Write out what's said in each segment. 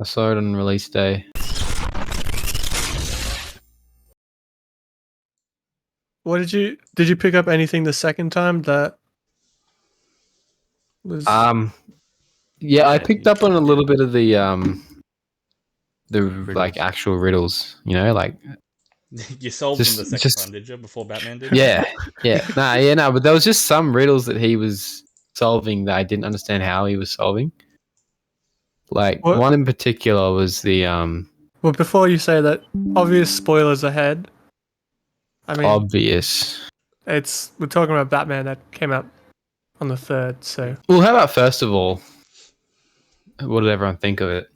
I saw it on release day. What did you pick up anything the second time that was Yeah, I Yeah, picked up on a little bit of the Riddles. like actual riddles, like You solved them the second just time, did you? Before Batman did? yeah, but there was just some riddles that he was solving that I didn't understand how he was solving. Like What? one in particular was the Well, before you say that, obvious spoilers ahead. I mean, obvious. we're talking about Batman that came out on the 3rd, so Well, how about first of all, what did everyone think of it?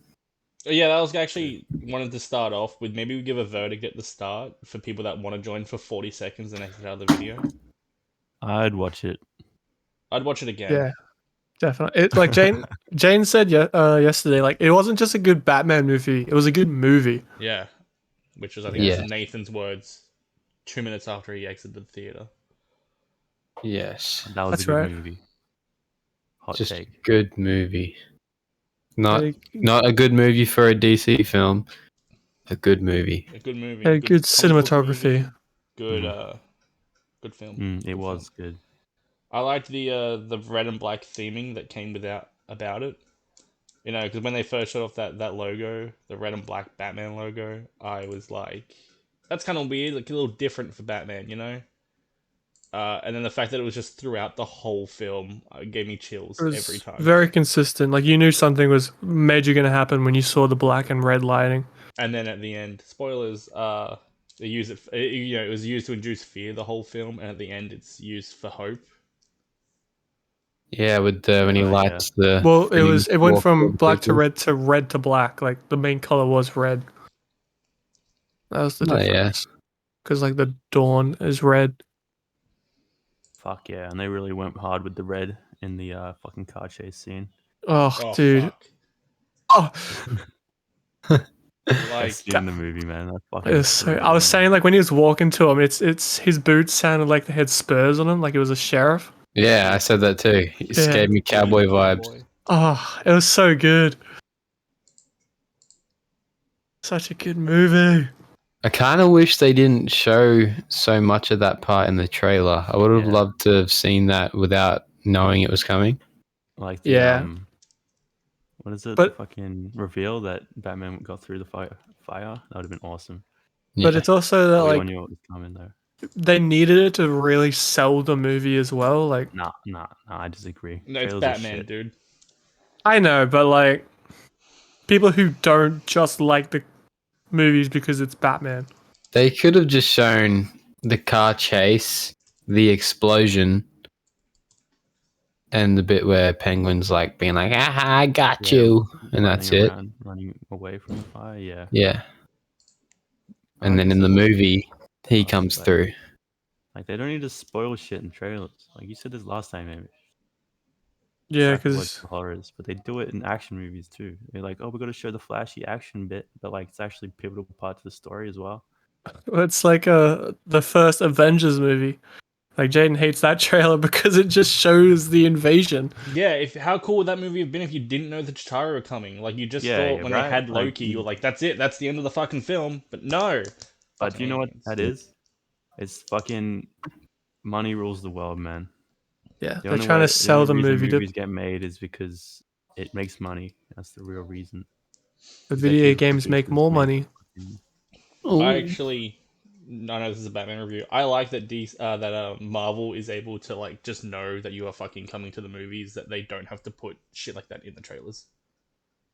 Yeah, that was actually wanted to start off with. Maybe we give a verdict at the start for people that want to join for 40 seconds and exit out of the video. I'd watch it. I'd watch it again. yeah, definitely. It's like Jane said yesterday, like it wasn't just a good Batman movie; it was a good movie. Yeah. Which was, I think, Yeah. was Nathan's words 2 minutes after he exited the theater. Yes, That was That's a good right. movie. Hot just take. good movie. Not A, not a good movie for a DC film. A good movie. A good movie. a good comic book cinematography. movie, good film. It was good. I liked the red and black theming that came about it. Because when they first showed off that logo, the red and black Batman logo, I was like, that's kind of weird, like a little different for Batman, and then the fact that it was just throughout the whole film gave me chills It was every time. very consistent. Like you knew something was major going to happen when you saw the black and red lighting. And then at the end, spoilers, they use it. It was used to induce fear the whole film, and at the end, it's used for hope. Yeah, with when he lights the. Well, it went from black to people. red to black. Like the main color was red. That was the Oh, difference. Because like the dawn is red. Fuck yeah, and they really went hard with the red in the fucking car chase scene. Oh, dude. Fuck. Oh, Like, Scene in the movie, man. That fucking. it was so, I was saying like when he was walking to him, it's his boots sounded like they had spurs on him, like he was a sheriff. Yeah, I said that too. It Yeah. gave me cowboy vibes. Oh, it was so good. Such a good movie. I kind of wish they didn't show so much of that part in the trailer. I would have Yeah. loved to have seen that without knowing it was coming. Like the, Yeah. what is it? But- the fucking reveal that Batman got through the fire. That would have been awesome. But Yeah. it's also that We all like knew what was coming though. they needed it to really sell the movie as well. Like Nah, I disagree. no, it's Trailers are Batman, shit. dude. I know, but like people who don't just like the movies because it's Batman. They could have just shown the car chase, the explosion, and the bit where Penguin's like being like, "Aha, I got Yeah, you," and that's it. Running away from the fire. Yeah. Yeah. I And then like in the to- movie, he Oh, comes but- through. Like they don't need to spoil shit in trailers. Like you said this last time, maybe. Yeah, Sacrilegious because horrors, but they do it in action movies too. They're like, oh, we're gonna show the flashy action bit, but like it's actually a pivotal part to the story as well. it's like the first Avengers movie. Like Jaden hates that trailer because it just shows the invasion. Yeah, how cool would that movie have been if you didn't know the Chitauri were coming? Like, you just Yeah, thought yeah, when right? they had Like, Loki, you were like, that's it, that's the end of the fucking film. But no. But do you know what Fucking that is? It's fucking money rules the world, man. Yeah, The they're only trying way- to sell the only reason movie to movies get made is because it makes money. That's the real reason. the video Executive games make producers more make money. fucking- I actually, I know this is a Batman review. I like that Marvel is able to like just know that you are fucking coming to the movies, that they don't have to put shit like that in the trailers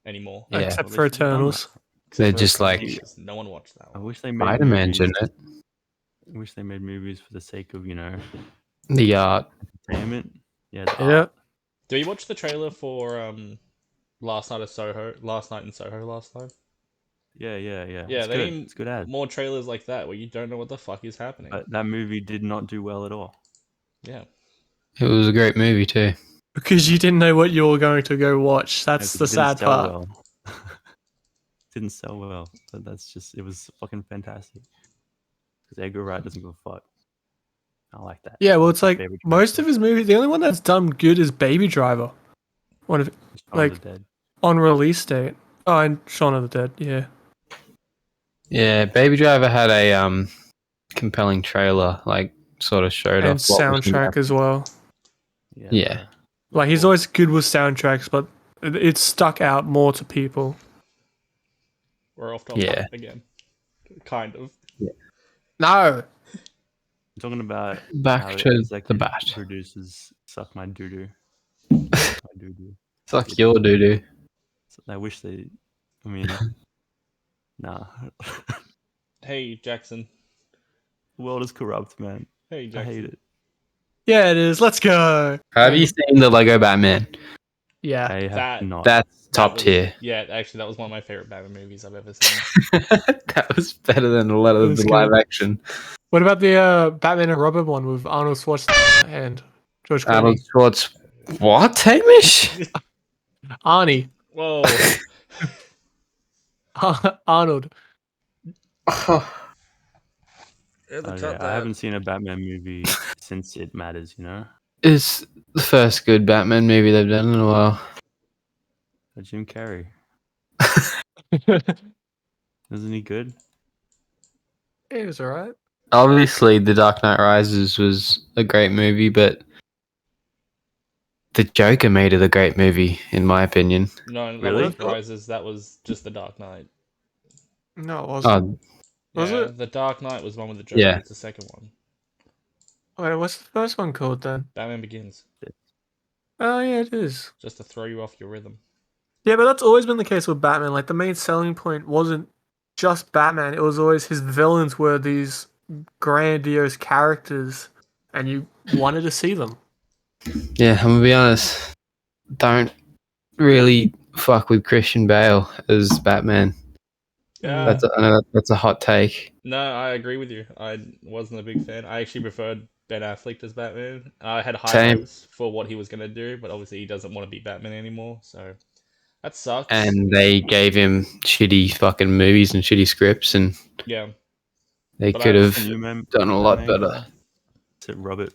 anymore. Yeah. Except Well, for they should've done Eternals. Except They're for just like Eternals, no one watched that I one. wish they made Spider-Man, movies. shouldn't it? I wish they made movies for the sake of The art. entertainment. Yeah, the Yeah. art. Do you watch the trailer for Last Night in Soho last time? Yeah. Yeah, it's they good. need It's good ad. more trailers like that where you don't know what the fuck is happening. But that movie did not do well at all. Yeah. It was a great movie too. Because you didn't know what you were going to go watch. That's It the didn't sad sell part. well. Didn't sell well, but it was fucking fantastic. Because Edgar Wright doesn't give a fuck. I like that. Yeah, well, That's it's my like favorite most of his movies. The only one that's done good is Baby Driver. One of Shaun of like- the Dead. on release date. Oh, and Shaun of the Dead. Yeah. Yeah, Baby Driver had a compelling trailer, like sort of showed And off what was gonna soundtrack as well. Yeah. bro. Like he's Cool. always good with soundtracks, but it stuck out more to people. We're off topic Yeah. again. Kind of. No. I'm talking about Back how to the executive bat. producers suck my doo doo. My doo doo. It's like your doo doo. I wish they. I mean, nah. Hey, Jaxon. The world is corrupt, man. Hey, I Jaxon. hate it. Yeah, it is. Let's go. Have you seen the Lego Batman? Yeah. I have That- not. That's That top was- tier. Yeah, actually, that was one of my favorite Batman movies I've ever seen. That was better than a lot It of was the live good. action. What about the Batman and Robin one with Arnold Schwarzenegger and George Clooney? Arnold Schwartz. What, Hamish? Arnie. Whoa. Arnold. Yeah, I haven't seen a Batman movie since It Matters. You know, It's the first good Batman movie they've done in a while. Jim Carrey. Isn't he good? It was alright. Obviously, The Dark Knight Rises was a great movie, but the Joker made it a great movie, in my opinion. No, that Really? wasn't Rises. That was just The Dark Knight. No, it wasn't. Was Yeah, it? The Dark Knight was one with the Joker. Yeah. It's the second one. Wait, what's the first one called then? Batman Begins. Oh yeah, it is. Just to throw you off your rhythm. Yeah, but that's always been the case with Batman. Like the main selling point wasn't just Batman. It was always his villains were these grandiose characters, and you wanted to see them. Yeah, I'm gonna be honest. Don't really fuck with Christian Bale as Batman. Yeah. I know that's a hot take. No, I agree with you. I wasn't a big fan. I actually preferred Ben Affleck as Batman. I had high Same. hopes for what he was going to do, but obviously he doesn't want to be Batman anymore, so that sucks. And they gave him shitty fucking movies and shitty scripts, and yeah, they But could I- have Can you done a lot Batman better. guy? Is it Robert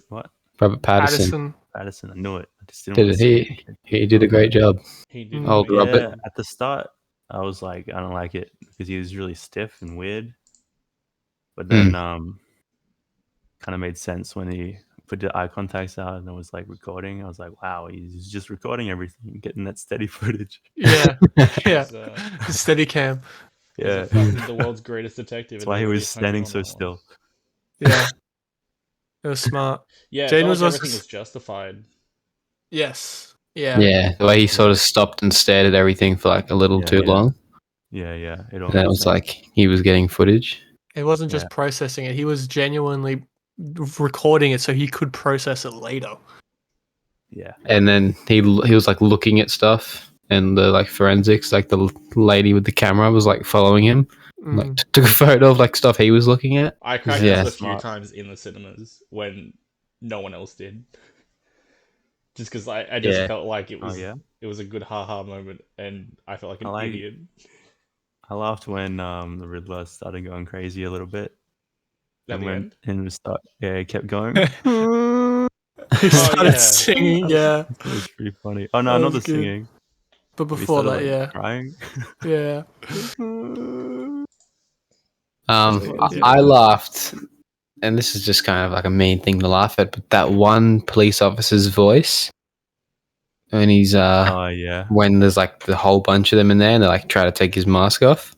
what? Robert Pattinson Addison. Patterson. I knew it. I just didn't did want it. to see it. He did a great job. he did. Old amazing. Robert. Yeah, at the start, I was like, I don't like it because he was really stiff and weird. But then, kind of made sense when he put the eye contacts out and it was like recording. I was like, wow, he's just recording everything, getting that steady footage. Yeah, yeah. He's, Steady cam. Yeah, fucking the world's greatest detective. that's and why he they really was punched him standing on so that one. still. Yeah, it was smart. Yeah, Jaden Jaden was was also- everything was justified. Yes. Yeah. Yeah, the way he sort of stopped and stared at everything for like a little Yeah, too yeah. long. Yeah, yeah. It all And it made was sense. like he was getting footage. It wasn't just Yeah. processing it; he was genuinely recording it so he could process it later. yeah, And then he was like looking at stuff, and the like forensics, like the lady with the camera was like following him, like Mm. took a photo of like stuff he was looking at. I cracked Yeah. up a few Smart. times in the cinemas when no one else did. Just because I just Yeah. felt like it Oh was yeah. it was a good haha moment, and I felt like an I like- idiot. I laughed when the Riddler started going crazy a little bit. At the when end, and it kept going. He started yeah. singing, yeah. It was pretty funny. Oh no, That not was the good. singing. But He before started, that, like, crying. yeah. I laughed, and this is just kind of like a mean thing to laugh at, but that one police officer's voice when he's Oh yeah, when there's like the whole bunch of them in there, and they like try to take his mask off.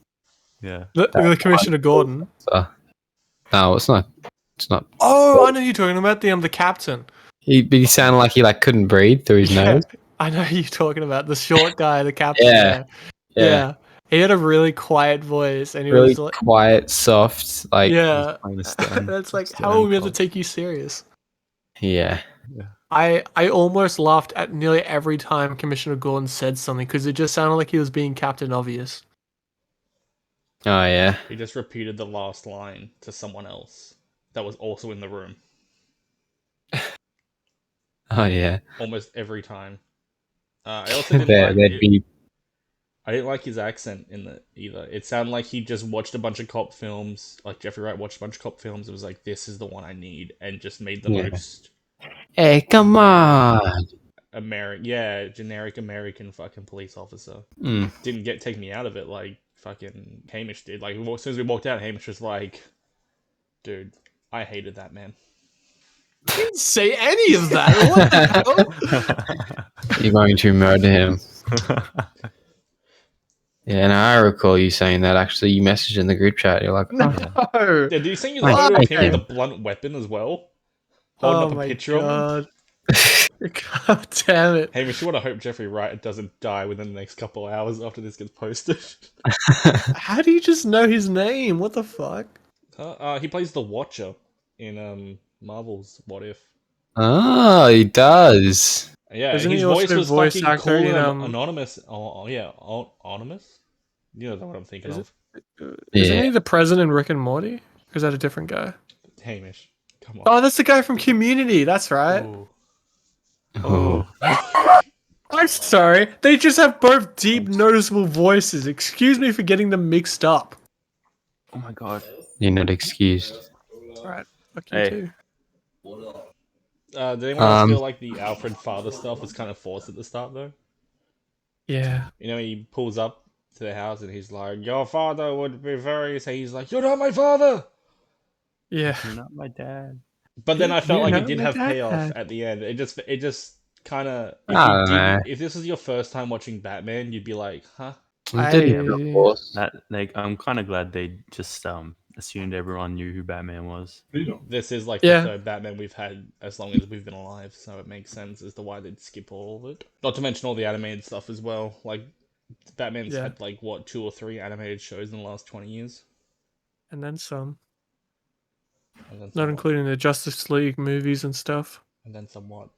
yeah. The Commissioner Gordon. So, no, it's not. It's not. Oh, I know who you're talking about the captain. But he sounded like he like couldn't breathe through his Yeah, nose. I know who you're talking about. The short guy, the captain. Yeah. Yeah. He had a really quiet voice, and he Really was like, quiet, soft, like yeah. Playing a stern- That's like, stern how are we meant to cop. take you serious? yeah. I almost laughed at nearly every time Commissioner Gordon said something because it just sounded like he was being Captain Obvious. Oh yeah. He just repeated the last line to someone else that was also in the room Oh yeah. almost every time. I also didn't There, like there'd it. be I didn't like his accent in the either. It sounded like he just watched a bunch of cop films, like Jeffrey Wright watched a bunch of cop films. It was like, this is the one I need, and just made the Yeah. most. Hey, come on. generic American fucking police officer. Mm. Didn't take me out of it like fucking Hamish did. Like as soon as we walked out, Hamish was like, "Dude, I hated that man." Didn't say any of that. What the hell? You're going to murder him. Yeah, and I recall you saying that. Actually, you messaged in the group chat. You're like, No. Yeah, do you think you I photo of hate him with him. a blunt weapon as well, holding Oh up a my picture of him? god. God damn it. Hamish, you want to hope Jeffrey Wright doesn't die within the next couple hours after this gets posted. How do you just know his name? What the fuck? He plays the Watcher in Marvel's What If. Oh, he does. Yeah, Isn't his he voice also was voice fucking actor cool in, and anonymous. Anonymous? You know what I'm thinking Is of. Isn't Yeah. he the president in Rick and Morty? Or is that a different guy? Hamish, come on. Oh, that's the guy from Community. That's right. Ooh. Oh. I'm sorry. They just have both deep, noticeable voices. Excuse me for getting them mixed up. Oh my god. You're not excused. Right. Fuck you Hey. too. Did anyone else feel like the Alfred father stuff was kind of forced at the start though? Yeah. You know, he pulls up to the house and he's like, "Your father would be very." So he's like, "You're not my father." Yeah. You're not my dad. But then I felt You're like it not did my have payoff dad. at the end. It just kind of I don't know. if this was your first time watching Batman, you'd be like, "Huh." It didn't feel forced. That I'm kind of glad they just assumed everyone knew who Batman was. This is like Yeah. the third Batman we've had as long as we've been alive, so it makes sense as to why they'd skip all of it. Not to mention all the animated stuff as well. Like Batman's Yeah. had like what 2 or 3 animated shows in the last 20 years, And then some. and then Not somewhat, including the Justice League movies and stuff. and then somewhat.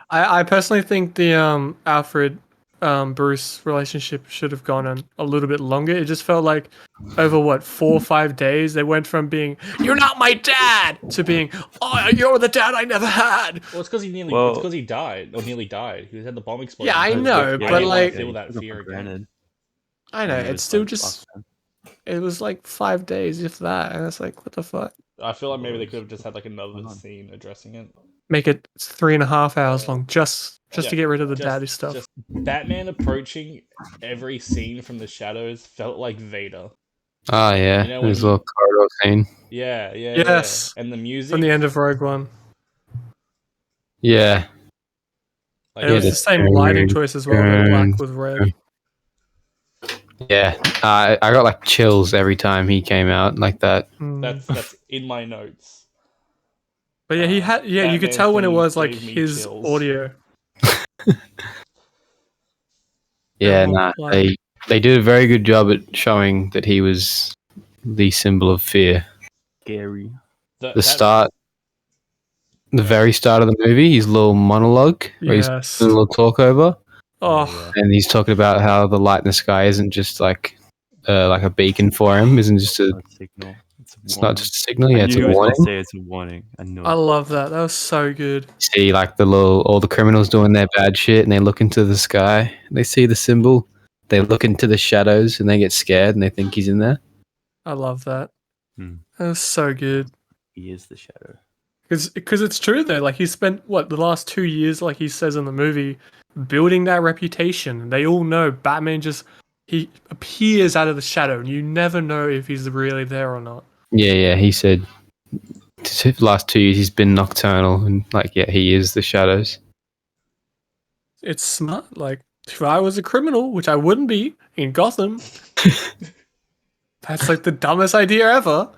I personally think the Alfred Bruce relationship should have gone on a little bit longer. It just felt like over 4 or 5 days they went from being "You're not my dad" to being "Oh, you're the dad I never had." Well, it's because he nearly. Well- it's because he died or nearly died. He had the bomb explosion. Yeah, I know, I but didn't like feel that took it fear for again. granted. I know And he it's was still like, just "Fuck, man." it was like 5 days if that, and it's like what the fuck. I feel like maybe they could have just had like another Hold on. scene addressing it. Make it 3.5 hours long just Yeah, to get rid of the just- daddy stuff. Just Batman approaching every scene from the shadows felt like Vader. Oh, yeah. You know, when His he- little corridor scene. Yeah. Yes. And the music From the end of Rogue One. Yeah. like, And it was Yeah, the same lighting choice as well, the black with red. Yeah. I got like chills every time he came out like that. that's in my notes. But yeah, he had you could Batman tell when it theme was like gave me his chills. audio. Yeah, whole nah. line. They did a very good job at showing that he was the symbol of fear. Scary. The very start of the movie, his little monologue, where he's Yes. doing a little talk over, Oh, and he's talking about how the light in the sky isn't just like a beacon for him, isn't just a. Not a signal. It's not just a signal. Yeah, I it's knew a he was warning. gonna say it's a warning. I knew I it. love that. That was so good. See, like all the criminals doing their bad shit, and they look into the sky, and they see the symbol. They look into the shadows, and they get scared, and they think he's in there. I love that. Hmm. That was so good. He is the shadow. Because it's true though. Like he spent the last 2 years, like he says in the movie, building that reputation. They all know Batman he appears out of the shadow, and you never know if he's really there or not. Yeah. He said the last 2 years he's been nocturnal, and he is the shadows. It's smart. Like if I was a criminal, which I wouldn't be in Gotham, that's like the dumbest idea ever.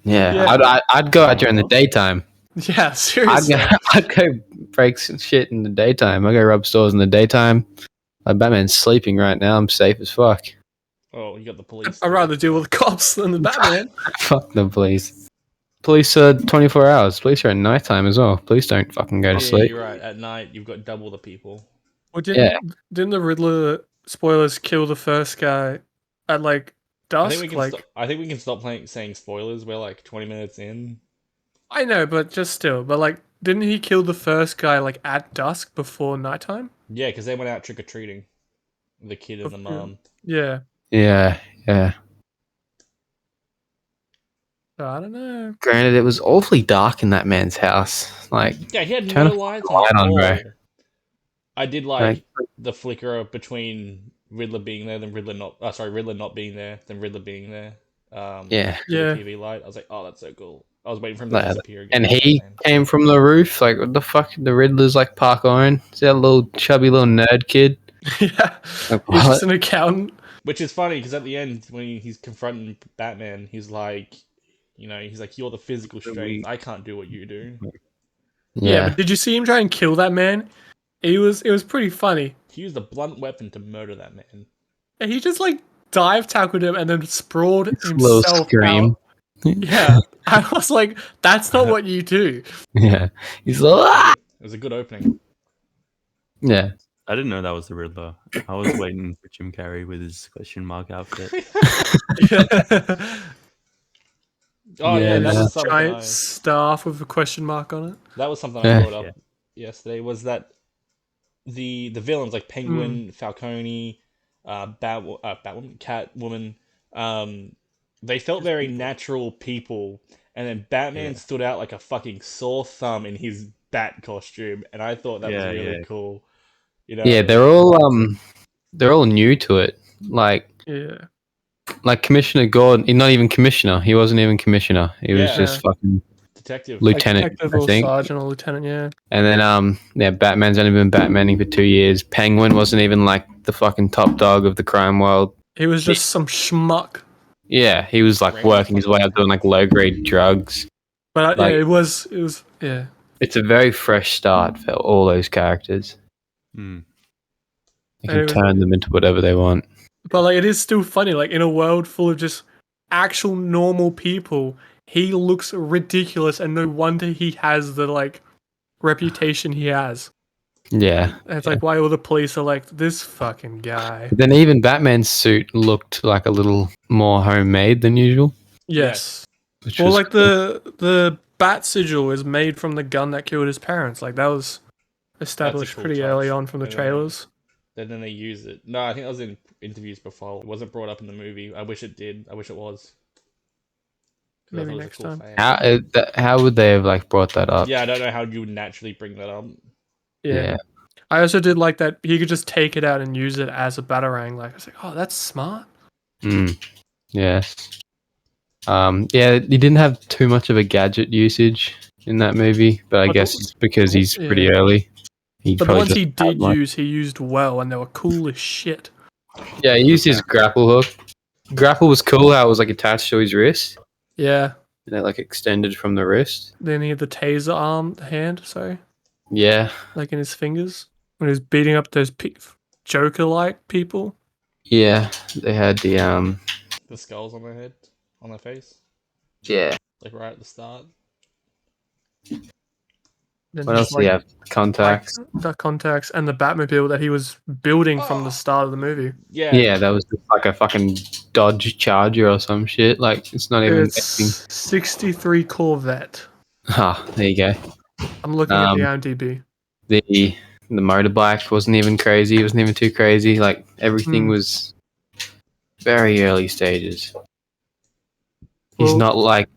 Yeah. I'd go out during the daytime. Yeah, seriously. I'd go break some shit in the daytime. I go rob stores in the daytime. Like Batman's sleeping right now. I'm safe as fuck. Oh, you got the police. I'd rather deal with the cops than the Batman. Fuck the police. Police are 24 hours. Police are at nighttime as well. Police don't fucking go to Yeah, sleep. you're right. At night, you've got double the people. Well, didn't the Riddler, spoilers, kill the first guy at like I dusk? think we can stop saying spoilers. We're like 20 minutes in. I know, but just still. But like, didn't he kill the first guy like at dusk before nighttime? Yeah, because they went out trick or treating. The kid and the mom. Yeah. Yeah. So, I don't know. Granted, it was awfully dark in that man's house. Like, Yeah, he had Turn no a lights light on on, at bro. all. I did Like, like the flicker between Riddler being there, then Riddler not. Riddler not being there, then Riddler being there. yeah. Through Yeah. the TV light. I was like, oh, that's so cool. I was waiting for him to Like, disappear again. and like he Batman. came from the roof. Like, what the fuck? The Riddler's like parkouring. See that little chubby little nerd kid? Yeah. Like, He's just what? an accountant. Which is funny because at the end, when he's confronting Batman, he's like, he's like, you're the physical strength. I can't do what you do. Yeah, Yeah. but did you see him try and kill that man? It was pretty funny. He used a blunt weapon to murder that man. And he just like dive tackled him and then sprawled It's a little himself scream. out. Yeah. I was like, that's not what you do. Yeah. He's like, "Ah!" It was a good opening. Yeah. I didn't know that was the Riddler. I was waiting for Jim Carrey with his question mark outfit. Oh yeah, Yeah. that was something. Giant staff with a question mark on it. That was something Yeah. I brought up yesterday. Was that the villains like Penguin, Falcone, Batwoman, Catwoman, they felt very natural people, and then Batman Yeah. stood out like a fucking sore thumb in his bat costume, and I thought that was really cool. Yeah, they're all new to it. Like Commissioner Gordon, he's not even commissioner. He wasn't even commissioner. He was Yeah. just fucking detective. lieutenant, Like detective I or think. sergeant or lieutenant, yeah. And then Batman's only been Batmaning for 2 years. Penguin wasn't even like the fucking top dog of the crime world. He was just some schmuck. Yeah, he was like Rainbow working his way up doing like low grade drugs. But Like- yeah, it was yeah. It's a very fresh start for all those characters. Mm. You And can it was- turn them into whatever they want. But like it is still funny, like in a world full of just actual normal people, he looks ridiculous and no wonder he has the like reputation he has. Yeah. And it's like why all the police are like, this fucking guy. But then even Batman's suit looked like a little more homemade than usual. Yes. Which Well, was like cool. the bat sigil is made from the gun that killed his parents. Like that was established cool pretty touch. early on from the Yeah. trailers. And then they use it. No, I think that was in interviews before. It wasn't brought up in the movie. I wish it did. I wish it was. 'Cause I Maybe thought it was a next cool time. fact. How would they have like brought that up? Yeah, I don't know how you would naturally bring that up. Yeah. I also did like that he could just take it out and use it as a batarang. Like I was like, oh, that's smart. Yes. Yeah, he didn't have too much of a gadget usage in that movie, but I But guess it's because he's pretty yeah. early. He But the probably ones he doesn't have did much. use, he used well, and they were cool as shit. Yeah, he used his grapple hook. Grapple was cool how it was like attached to his wrist. Yeah. And it like extended from the wrist. Then he had the taser hand, sorry, Yeah. like in his fingers when he was beating up those Joker-like people. Yeah. They had the The skulls on their head, on their face, yeah. like right at the start. Then What else just, do you have? Contacts. the contacts and the Batmobile that he was building from the start of the movie. Yeah. Yeah, that was just like a fucking Dodge Charger or some shit. Like it's not even It's 63 Corvette. Ah, there you go. I'm looking at the IMDb. The motorbike wasn't even crazy. It wasn't even too crazy. Like everything was very early stages. He's Well- not like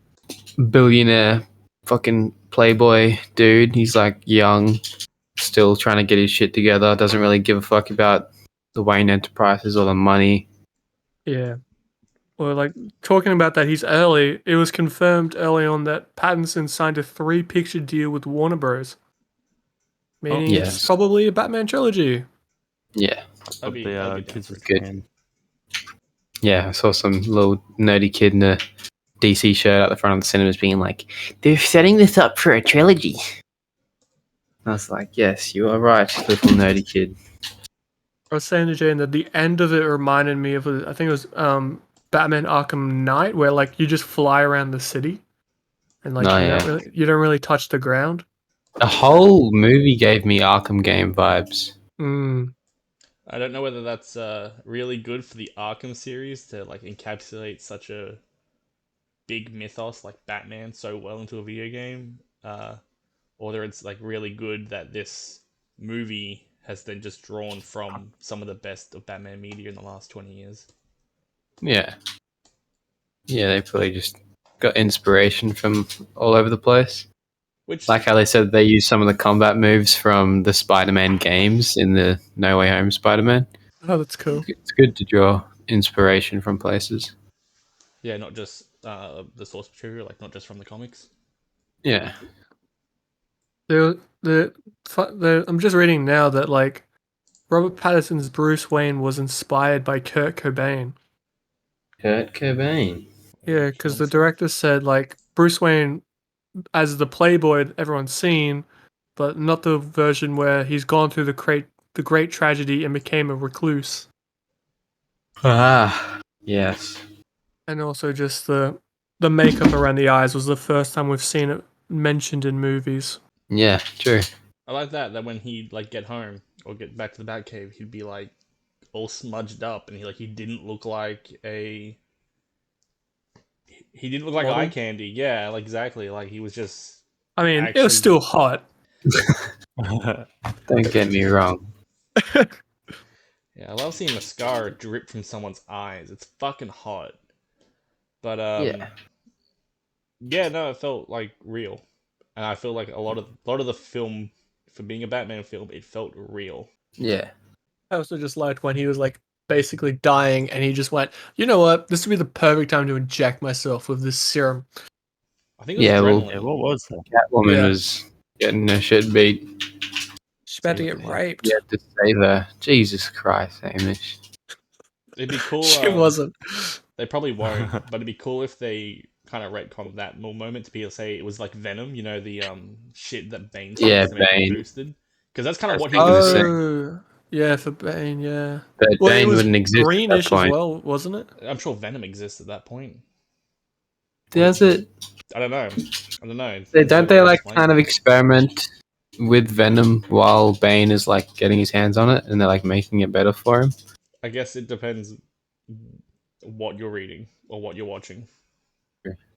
billionaire fucking playboy dude. He's like young, still trying to get his shit together. Doesn't really give a fuck about the Wayne Enterprises or the money. Yeah. Well, like talking about that, he's early. It was confirmed early on that Pattinson signed a 3-picture deal with Warner Bros. Meaning yes. it's probably a Batman trilogy. Yeah, That'd be The down kids for with it. good. tan. yeah. I saw some little nerdy kid in a DC shirt out the front of the cinemas being like, "They're setting this up for a trilogy." I was like, "Yes, you are right, little nerdy kid." I was saying to Jaiden that the end of it reminded me of, I think it was Batman Arkham Knight, where like you just fly around the city and like Oh, you don't really touch the ground. The whole movie gave me Arkham game vibes. I don't know whether that's really good for the Arkham series to like encapsulate such a big mythos like Batman so well into a video game, or whether it's like really good that this movie has then just drawn from some of the best of Batman media in the last 20 years. Yeah. Yeah, they probably just got inspiration from all over the place. Which Like how they said they used some of the combat moves from the Spider-Man games in the No Way Home Spider-Man. Oh, that's cool. It's good to draw inspiration from places. yeah, not just the source material, like not just from the comics. Yeah. I'm just reading now that like Robert Pattinson's Bruce Wayne was inspired by Kurt Cobain. Kurt Cobain. Yeah, because the director said like Bruce Wayne as the playboy everyone's seen, but not the version where he's gone through the great tragedy and became a recluse. Ah, yes. And also just the makeup around the eyes was the first time we've seen it mentioned in movies. Yeah, true. I like that when he'd like get home or get back to the Batcave, he'd be like all smudged up, and he didn't look like he didn't look like Model? eye candy. Yeah, like exactly. Like he was just I mean, it actually was still hot. Don't get me wrong. Yeah, I love seeing mascara drip from someone's eyes. It's fucking hot. But yeah, no, it felt like real, and I feel like a lot of the film, for being a Batman film, it felt real. Yeah. I also just liked when he was like basically dying and he just went, you know what, this would be the perfect time to inject myself with this serum. I think it was Yeah, well, adrenaline. Yeah, what was that? Catwoman Yeah. was getting her shit beat. She's about to get raped. You had to save her. Jesus Christ, Hamish. It'd be cool. She wasn't. They probably won't, but it'd be cool if they kind of retcon that moment to be able to say it was like Venom, you know, the shit that Bane takes Yeah, to make him Bane. boosted. Because that's kind of I what think he it was was doing. Oh, yeah, for Bane, yeah. But Well, it Bane was wouldn't exist at that greenish as point. well, wasn't it? I'm sure Venom exists at that point. Does it? I don't know. Don't they like Explain kind of it. experiment with Venom while Bane is like getting his hands on it, and they're like making it better for him? I guess it depends what you're reading or what you're watching.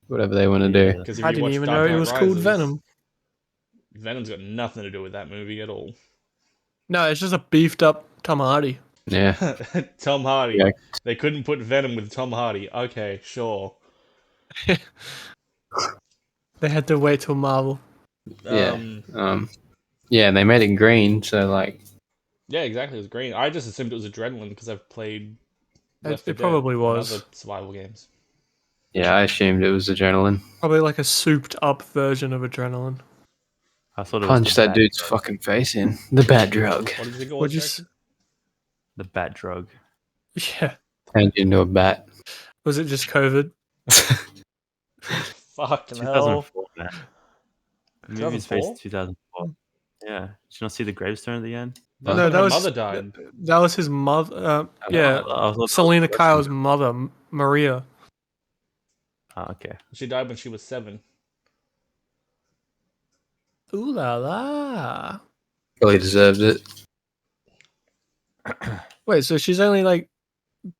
Whatever they want to do. Because if I you didn't watch even Dark know it Knight was called Rises, Venom. Venom's got nothing to do with that movie at all. No, it's just a beefed up Tom Hardy. Yeah. Tom Hardy. Yeah. They couldn't put Venom with Tom Hardy. Okay, sure. They had to wait till Marvel. Yeah. Yeah, and they made it green, so like. Yeah, exactly. It was green. I just assumed it was adrenaline because I've played Left 4 It Dead probably and was. other survival games. Yeah, I assumed it was adrenaline. Probably like a souped up version of adrenaline. I thought it was Punch the that bat dude's drug. fucking face in. The bad drug. What did you think it was, Would you? Jackson? The bat drug. Yeah. Turned into a bat. Was it just COVID? Fucking hell. 2004, man. The movie's 2004? based 2004. Yeah. Did you not see the gravestone at the end? That's No, when that her was mother died. That was his mother. Yeah, I thought Selena that was- Kyle's mother, Maria. Oh, okay. She died when she was 7. Ooh la la. Really deserved it. Wait, so she's only like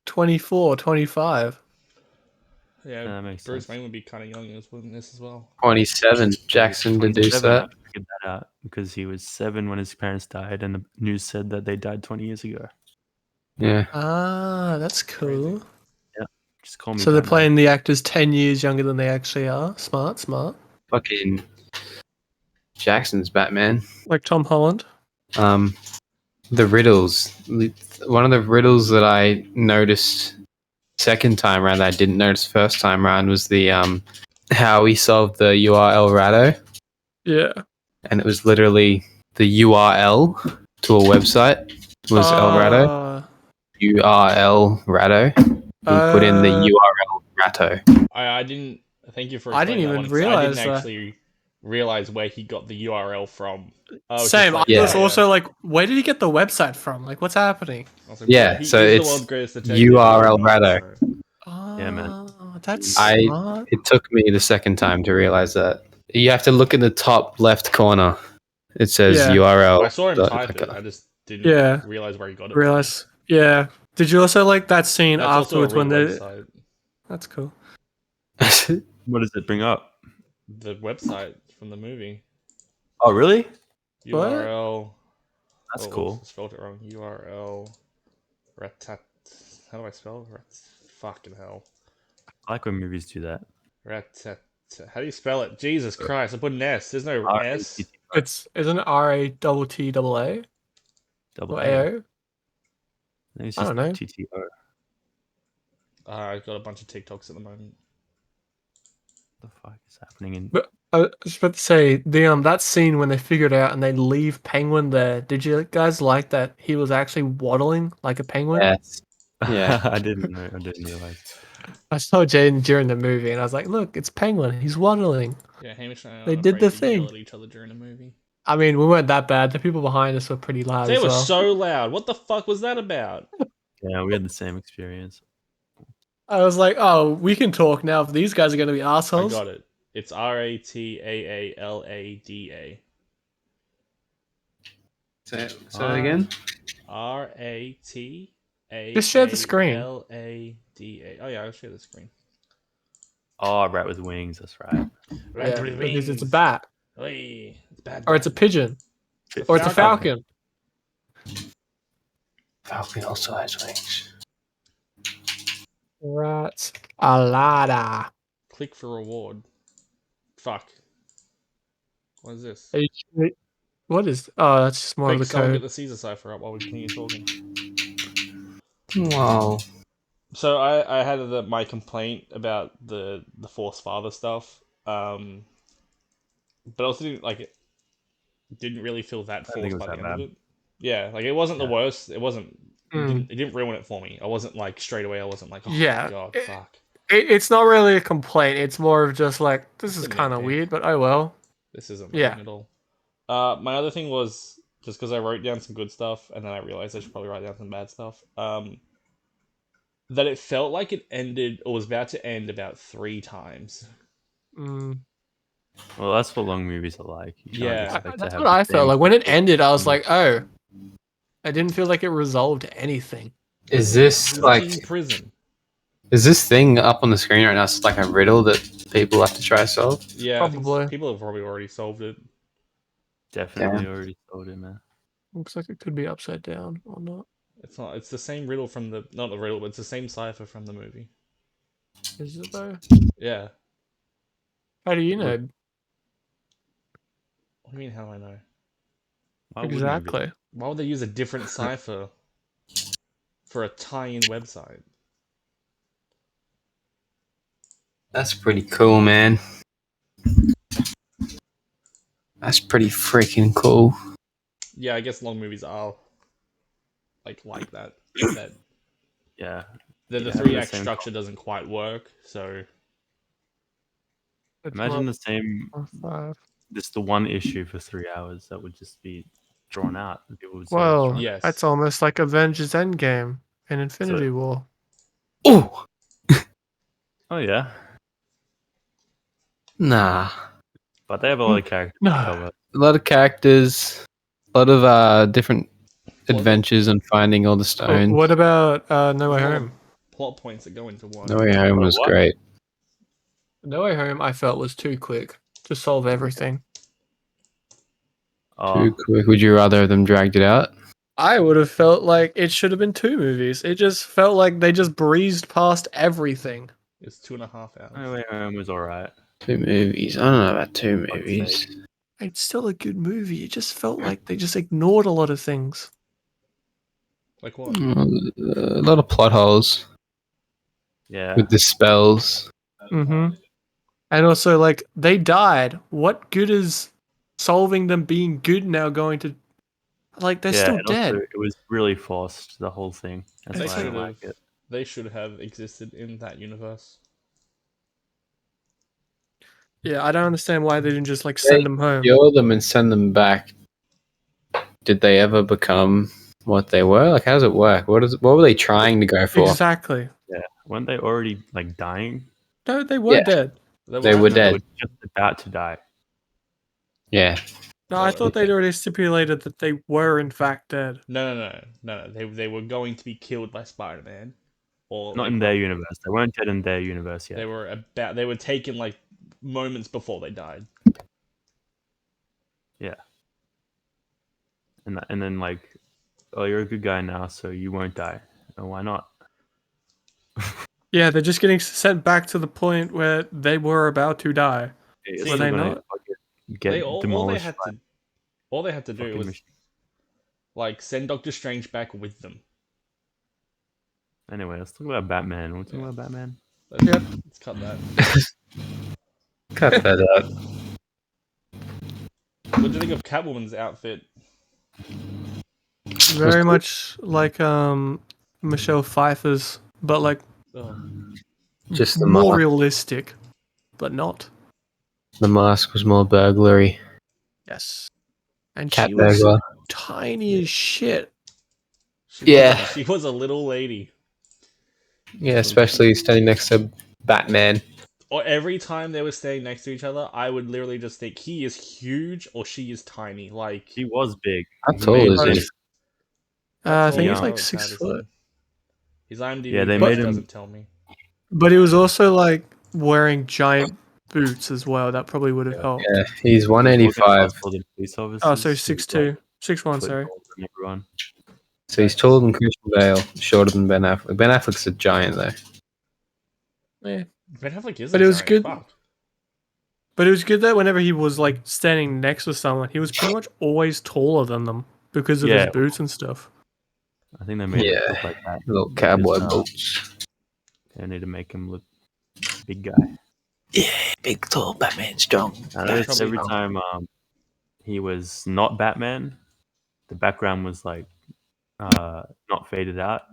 24, 25. Yeah, that makes Bruce sense. Wayne would be kind of young in this as well. 27. Jaxon deduced 27, that. I figured that out because he was 7 when his parents died, and the news said that they died 20 years ago. Yeah. Ah, that's cool. Just call me. So they're Batman. playing the actors 10 years younger than they actually are. Smart, smart. Fucking Jackson's Batman. Like Tom Holland. The riddles. One of the riddles that I noticed second time around that I didn't notice first time around was the how he solved the URL Ratto. Yeah. And it was literally the URL to a website was El Ratto. URL Ratto. He put in the URL Ratto. I didn't. Thank you for I didn't explaining that even one, 'cause I realize didn't that. actually realize where he got the URL from. Oh, Same. like, I was yeah. also like, where did he get the website from? Like, what's happening? I was like, Yeah, he so is it's the world's greatest detective. URL Oh, Ratto. so- Yeah, man. That's I- smart. It took me the second time to realize that. You have to look in the top left corner. It says Yeah. URL. I saw him type it. I just didn't Yeah. realize where he got it. Realize. Yeah. Did you also like that scene From. That's also a afterwards real when they? website. That's cool. What does it bring up? The website from the movie. Oh, really? What? URL. That's oh, cool. I spelled it wrong. URL. Ratat. How do I spell? Fucking hell. I like when movies do that. Ratatouille. How do you spell it? Jesus Christ! I put an S. There's no S. Isn't it RATTA Double or A. AO? I think it's I just don't know. TTO. I've got a bunch of TikToks at the moment. What the fuck is happening in? But I was about to say that scene when they figured out and they leave Penguin there. Did you guys like that he was actually waddling like a penguin? Yes. Yeah. I didn't know. I didn't realize. I saw Jaden during the movie and I was like, look, it's Penguin. He's waddling. Yeah, Hamish and I They aren't did afraid the to yell thing. at each other during a movie. I mean, we weren't that bad. The people behind us were pretty loud They as were well. so loud. What the fuck was that about? Yeah, we had the same experience. I was like, oh, we can talk now if these guys are going to be I assholes. got it. It's RATAALADA. Say it again. RATAALADA. Just share the screen. Oh yeah, I'll share the screen. Oh, rat with wings. That's right. Yeah, because it's a bat. Oy, it's bad. Or it's a pigeon. Or it's a falcon. Falcon also has wings. Rats alada. Click for reward. Fuck. What is this? What is? Oh, that's just more Quick, of the someone get code. the Caesar cipher up while we continue talking. Wow. So I had my complaint about the Force Father stuff, but I also didn't really feel that I think forced it was by the that end of bad. it. Yeah, like it wasn't the worst. It wasn't. Mm. It didn't ruin it for me. I wasn't like straight away. I wasn't like, oh Yeah, my god, fuck. It's not really a complaint. It's more of just like, this is It's a kind of nitpick. weird, but oh well. This isn't Yeah. wrong at all. My other thing was just because I wrote down some good stuff and then I realized I should probably write down some bad stuff. That it felt like it ended or was about to end about 3 times. Mm. Well, that's what long movies are like. You can't Yeah. expect to That's have what I the felt same like. When it thing. ended, I was like, oh. I didn't feel like it resolved anything. Is this like in prison? is this thing up on the screen right now? It's like a riddle that people have to try to solve. Yeah, I think Probably. people have probably already solved it. Definitely Damn. already told it, man. Looks like it could be upside down or not. It's not. It's the same riddle from the not the riddle, but it's the same cipher from the movie. Is it though? Yeah. How do you know? What do you mean? How do I know? Why wouldn't you be? Exactly. Why would they use a different cipher for a tie-in website? That's pretty cool, man. That's pretty freaking cool. Yeah, I guess long movies are like that. That Yeah. the Yeah, 3-act the same structure doesn't quite work. So It's Imagine the same. not 5. Just the one issue for 3 hours that would just be drawn out. And people would say, Well, "What's yes, that's almost like Avengers Endgame and Infinity War. Oh oh yeah, nah. but they have a lot of characters No. to cover. A lot of characters, a lot of different Well, adventures and finding all the stones. What about No Way Well, Home? plot points that go into one. No Way Home But was what? great. No Way Home, I felt was too quick to solve everything. Oh, Too quick. Would you rather them dragged it out? I would have felt like it should have been 2 movies. It just felt like they just breezed past everything. It's 2.5 hours. No Way Home was alright. 2 movies. I don't know about 2 I'd movies. say. It's still a good movie. It just felt like they just ignored a lot of things. Like what? A lot of plot holes Yeah, with the spells. Mm-hmm. And also, like, they died. What good is solving them being good now going to... Like, they're still and dead. Also, it was really forced. The whole thing. That's They why I should don't have. like it. They should have existed in that universe. Yeah, I don't understand why they didn't just, like, send them home. Cure them and send them back. Did they ever become what they were? Like, how does it work? What were they trying to go for? Exactly. Yeah, weren't they already like dying? No, they were Yeah. dead. They were No, dead. They were just about to die. Yeah. No, I thought they'd already stipulated that they were, in fact, dead. No. They were going to be killed by Spider-Man, or Not like, in their universe. They weren't dead in their universe yet. They were taken like moments before they died. Yeah. And then like, oh, you're a good guy now, so you won't die. Oh, why not? Yeah, they're just getting sent back to the point where they were about to die. It's See, Were still they gonna not? fucking get demolished by all they had to do fucking was machine. like send Doctor Strange back with them. Anyway, let's talk about Batman. We're talking Yeah. about Batman. Let's cut that. Cut that out. What do you think of Catwoman's outfit? Very much like Michelle Pfeiffer's, but like Oh, Just the more mask. realistic, but not. The mask was more burglary. Yes. And Cat she was burglar. tiny as shit. Yeah. she was a little lady. Yeah, especially standing next to Batman. Or every time they were staying next to each other, I would literally just think he is huge or she is tiny. Like He was big. How He tall made is him- he? I that's think all he's like Robert 6 Pattinson. foot. His IMDb Yeah, they page made him- doesn't tell me. But he was also like wearing giant boots as well. That probably would have helped. Yeah, he's 185. For the police officers, Oh, so he was, 6'2", 6'1", like, sorry. taller than everyone. So he's taller than Christian Bale, shorter than Ben Affleck. Ben Affleck's a giant though. Yeah. Ben Affleck is But a it was giant. good. Fuck. But it was good that whenever he was like standing next to someone, he was pretty much always taller than them because of Yeah. his boots and stuff. I think they made Yeah. it look like that. Little Because, cowboy boots. They need to make him look big guy. Yeah, big, tall Batman, strong. I noticed Probably every not. time he was not Batman, the background was like not faded out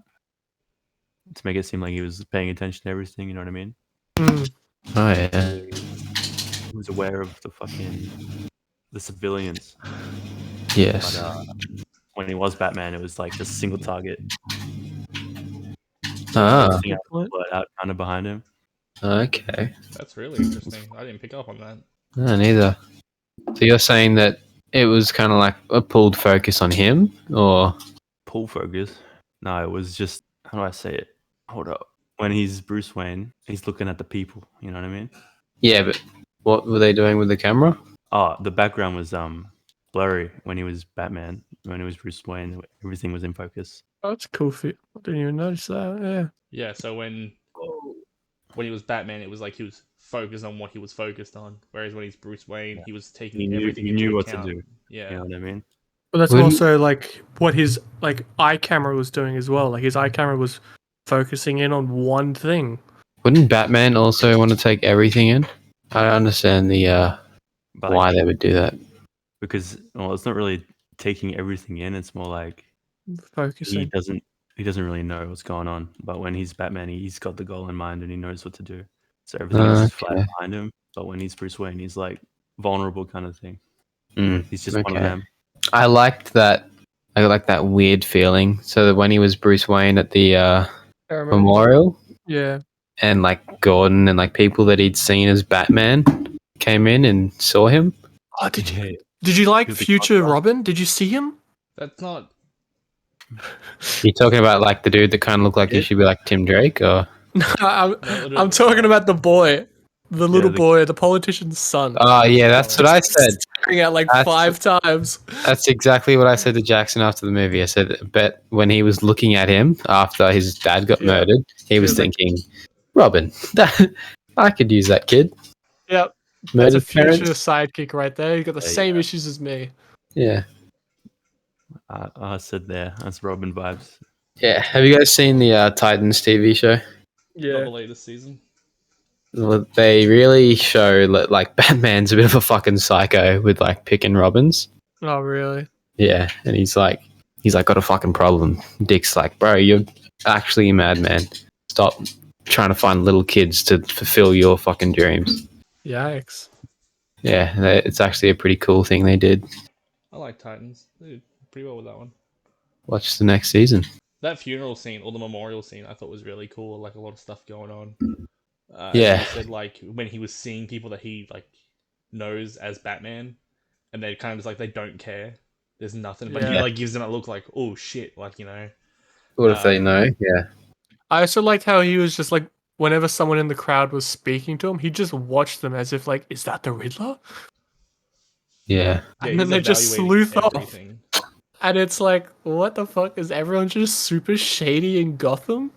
to make it seem like he was paying attention to everything. You know what I mean? Mm. Oh yeah. He was aware of the civilians. Yes. But when he was Batman, it was like just single target. Ah, Everything else Good point. blurred out kind of behind him. okay. That's really interesting. I didn't pick up on that. No, neither. So you're saying that it was kind of like a pulled focus on him, or Pull focus. No, it was just, how do I say it? Hold up. When he's Bruce Wayne, he's looking at the people. You know what I mean? yeah? But what were they doing with the camera? Oh, the background was blurry when he was Batman. When he was Bruce Wayne, everything was in focus. Oh, that's cool. I didn't even notice that. Yeah. Yeah, so when he was Batman, it was like he was focused on what he was focused on. Whereas when he's Bruce Wayne, Yeah. he was taking He knew- everything he into knew what to account. do. Yeah. You know what I mean? But that's Wouldn't- also like what his like eye camera was doing as well. Like his eye camera was focusing in on one thing. Wouldn't Batman also want to take everything in? I don't understand the But why they would do that. because it's not really taking everything in. It's more like he Focusing. doesn't really know what's going on. But when he's Batman, he's got the goal in mind and he knows what to do. So everything else is flat Okay. behind him. But when he's Bruce Wayne, he's like vulnerable kind of thing. Mm, He's just one of okay. them. I liked that. I like that weird feeling. So that when he was Bruce Wayne at the memorial, Yeah. and like Gordon and like people that he'd seen as Batman came in and saw him. Oh, did you Yeah. did you like He was a Future contrast. Robin? Did you see him? That's not. You're talking about like the dude that kind of looked like he Yeah. should be like Tim Drake, or I'm talking about the boy, the little the- boy, the politician's son. oh yeah, that's what I said. Staring at like That's- 5 times. That's exactly what I said to Jackson after the movie. I said, bet when he was looking at him after his dad got Yeah. murdered, he was was like- thinking, Robin, I could use that kid. Yep. That's a Murdered future parents. sidekick right there. You got the There you same go. issues as me. Yeah. I said there. That's Robin vibes. Yeah. Have you guys seen the Titans TV show? Not Yeah. the latest season. Well, they really show that like Batman's a bit of a fucking psycho with like picking Robins. Oh, really? Yeah, and he's like, got a fucking problem. Dick's like, bro, you're actually a madman. Stop trying to find little kids to fulfill your fucking dreams. Yikes. Yeah, it's actually a pretty cool thing they did. I like Titans. They did pretty well with that one. Watch the next season. That funeral scene or the memorial scene, I thought was really cool. Like a lot of stuff going on. Yeah. He said like when he was seeing people that he like knows as Batman, and they kind of just like they don't care. There's nothing, but he Yeah. like gives them a look like, oh shit, like you know. What if they know? Yeah. I also liked how he was just like, whenever someone in the crowd was speaking to him, he just watched them as if like, is that the Riddler? Yeah. And Yeah, then he's they just evaluating sleuth off. everything. And it's like, what the fuck? Is everyone just super shady in Gotham?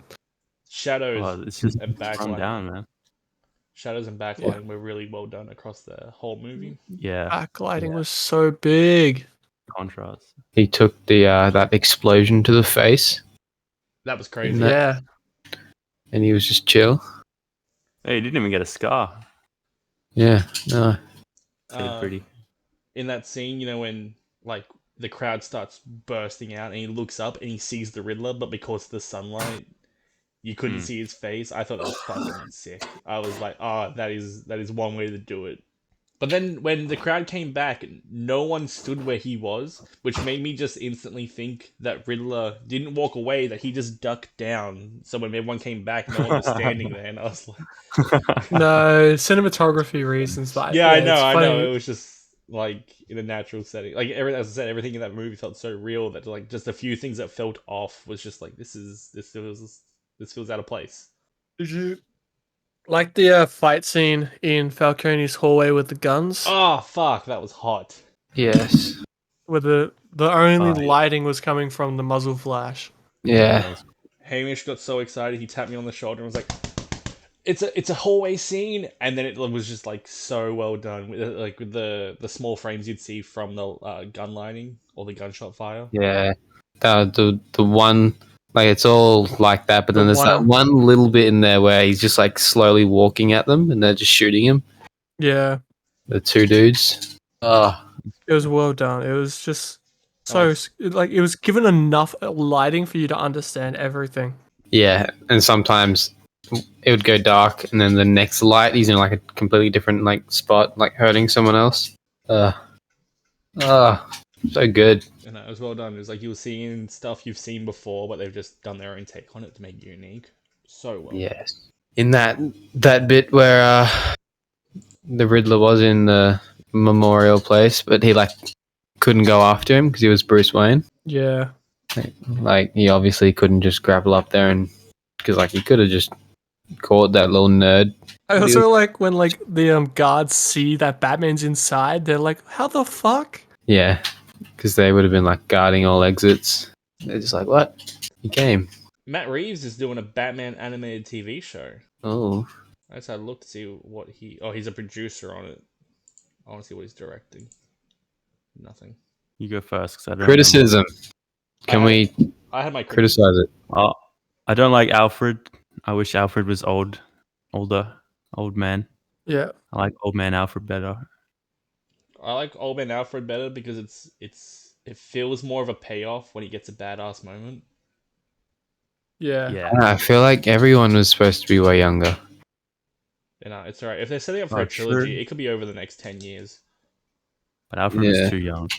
shadows Oh, it's just and run backlighting. down, man. Shadows and backlighting were really well done across the whole movie. Yeah, Backlighting Yeah. was so big. contrast. He took the that explosion to the face, That was in crazy. that- Yeah. and he was just chill. Hey, he didn't even get a scar. Yeah, no, So pretty. In that scene, you know, when like the crowd starts bursting out and he looks up and he sees the Riddler, but because of the sunlight, you couldn't see his face. I thought that was fucking sick. I was like, oh, that is one way to do it. But then when the crowd came back, no one stood where he was, which made me just instantly think that Riddler didn't walk away, that he just ducked down. So when everyone came back, no one was standing there, and I was like, No, cinematography reasons, but yeah, I it's know. funny. It was just like in a natural setting. Like as I said, everything in that movie felt so real that like just a few things that felt off was just like this feels out of place. Did you like the fight scene in Falcone's hallway with the guns? Oh fuck, that was hot. yes, Where the only Oh, yeah. lighting was coming from the muzzle flash. yeah, That was Hamish got so excited, he tapped me on the shoulder and was like, "It's a hallway scene," and then it was just like so well done with like with the small frames you'd see from the gun lighting or the gunshot fire. yeah. The one like it's all like that, but then The there's that one- one little bit in there where he's just like slowly walking at them, and they're just shooting him. Yeah, The two dudes. Oh, it was well done. It was just Oh, so like it was given enough lighting for you to understand everything. yeah. And sometimes it would go dark, and then the next light, he's in like a completely different like spot, like hurting someone else. So good. and it was well done. It was like you were seeing stuff you've seen before, but they've just done their own take on it to make it unique. So well. Yes. In that bit where the Riddler was in the memorial place, but he like couldn't go after him because he was Bruce Wayne. Yeah, Like he obviously couldn't just grapple up there and because like he could have just caught that little nerd. I also like when like the guards see that Batman's inside. They're like, "How the fuck?" Yeah, because they would have been like guarding all exits. They're just like, what? He came. Matt Reeves is doing a Batman animated TV show. Oh, I just had a look to see what he. Oh, he's a producer on it. I want to see what he's directing. Nothing. You go first, 'cause I don't criticism. Can we I had my criticize it? remember. Oh, I don't like Alfred. I wish Alfred was old man. Yeah, I like old man Alfred better. I like Old Man Alfred better because it feels more of a payoff when he gets a badass moment. yeah. Yeah. I feel like everyone was supposed to be way younger. And it's alright. If they're setting up for Oh, a trilogy, true. it could be over the next 10 years. But Alfred Yeah. was too young.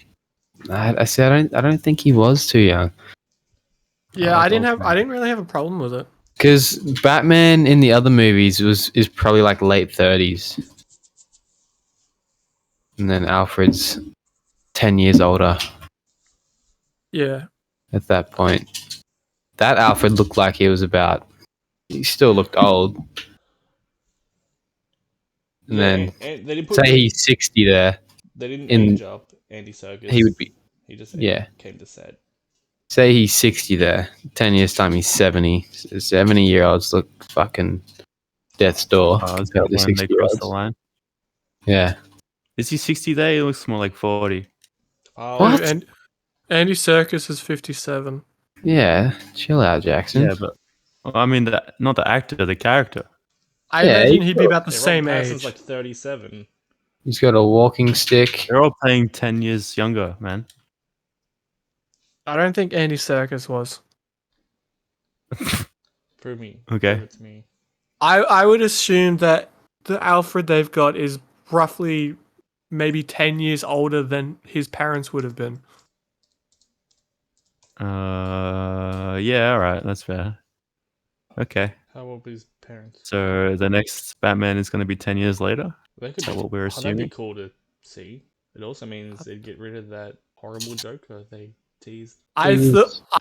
I said I don't think he was too young. Yeah, like I didn't old have. I didn't really have a problem with it. Because Batman in the other movies is probably like late 30s, and then Alfred's 10 years older Yeah, at that point. That Alfred looked like he was about. He still looked old. And then and they didn't put say he's 60 there. they didn't in- age up Andy Serkis. He would be. He just Yeah. came to set. Say he's 60 there. 10 years time he's 70. 70-year-olds look fucking death's door. Oh, it's compared to when they cross the 60-year-olds. line. Yeah. Is he 60 there? He looks more like 40. Oh, What? And Andy Serkis is 57. Yeah. Chill out, Jackson. Yeah, but well, I mean, not the actor, the character. I Yeah, imagine he he'd be about the yeah, same Robert age. Pattinson's like 37. He's got a walking stick. They're all playing 10 years younger, man. I don't think Andy Serkis was. Prove me. Okay. Prove it to me. I would assume that the Alfred they've got is roughly maybe 10 years older than his parents would have been. Yeah, all right, that's fair. Okay, How old were his parents? so the next Batman is going to be 10 years later. They could Is that what we're that'd be assuming? cool to see. It also means they'd get rid of that horrible Joker they teased. I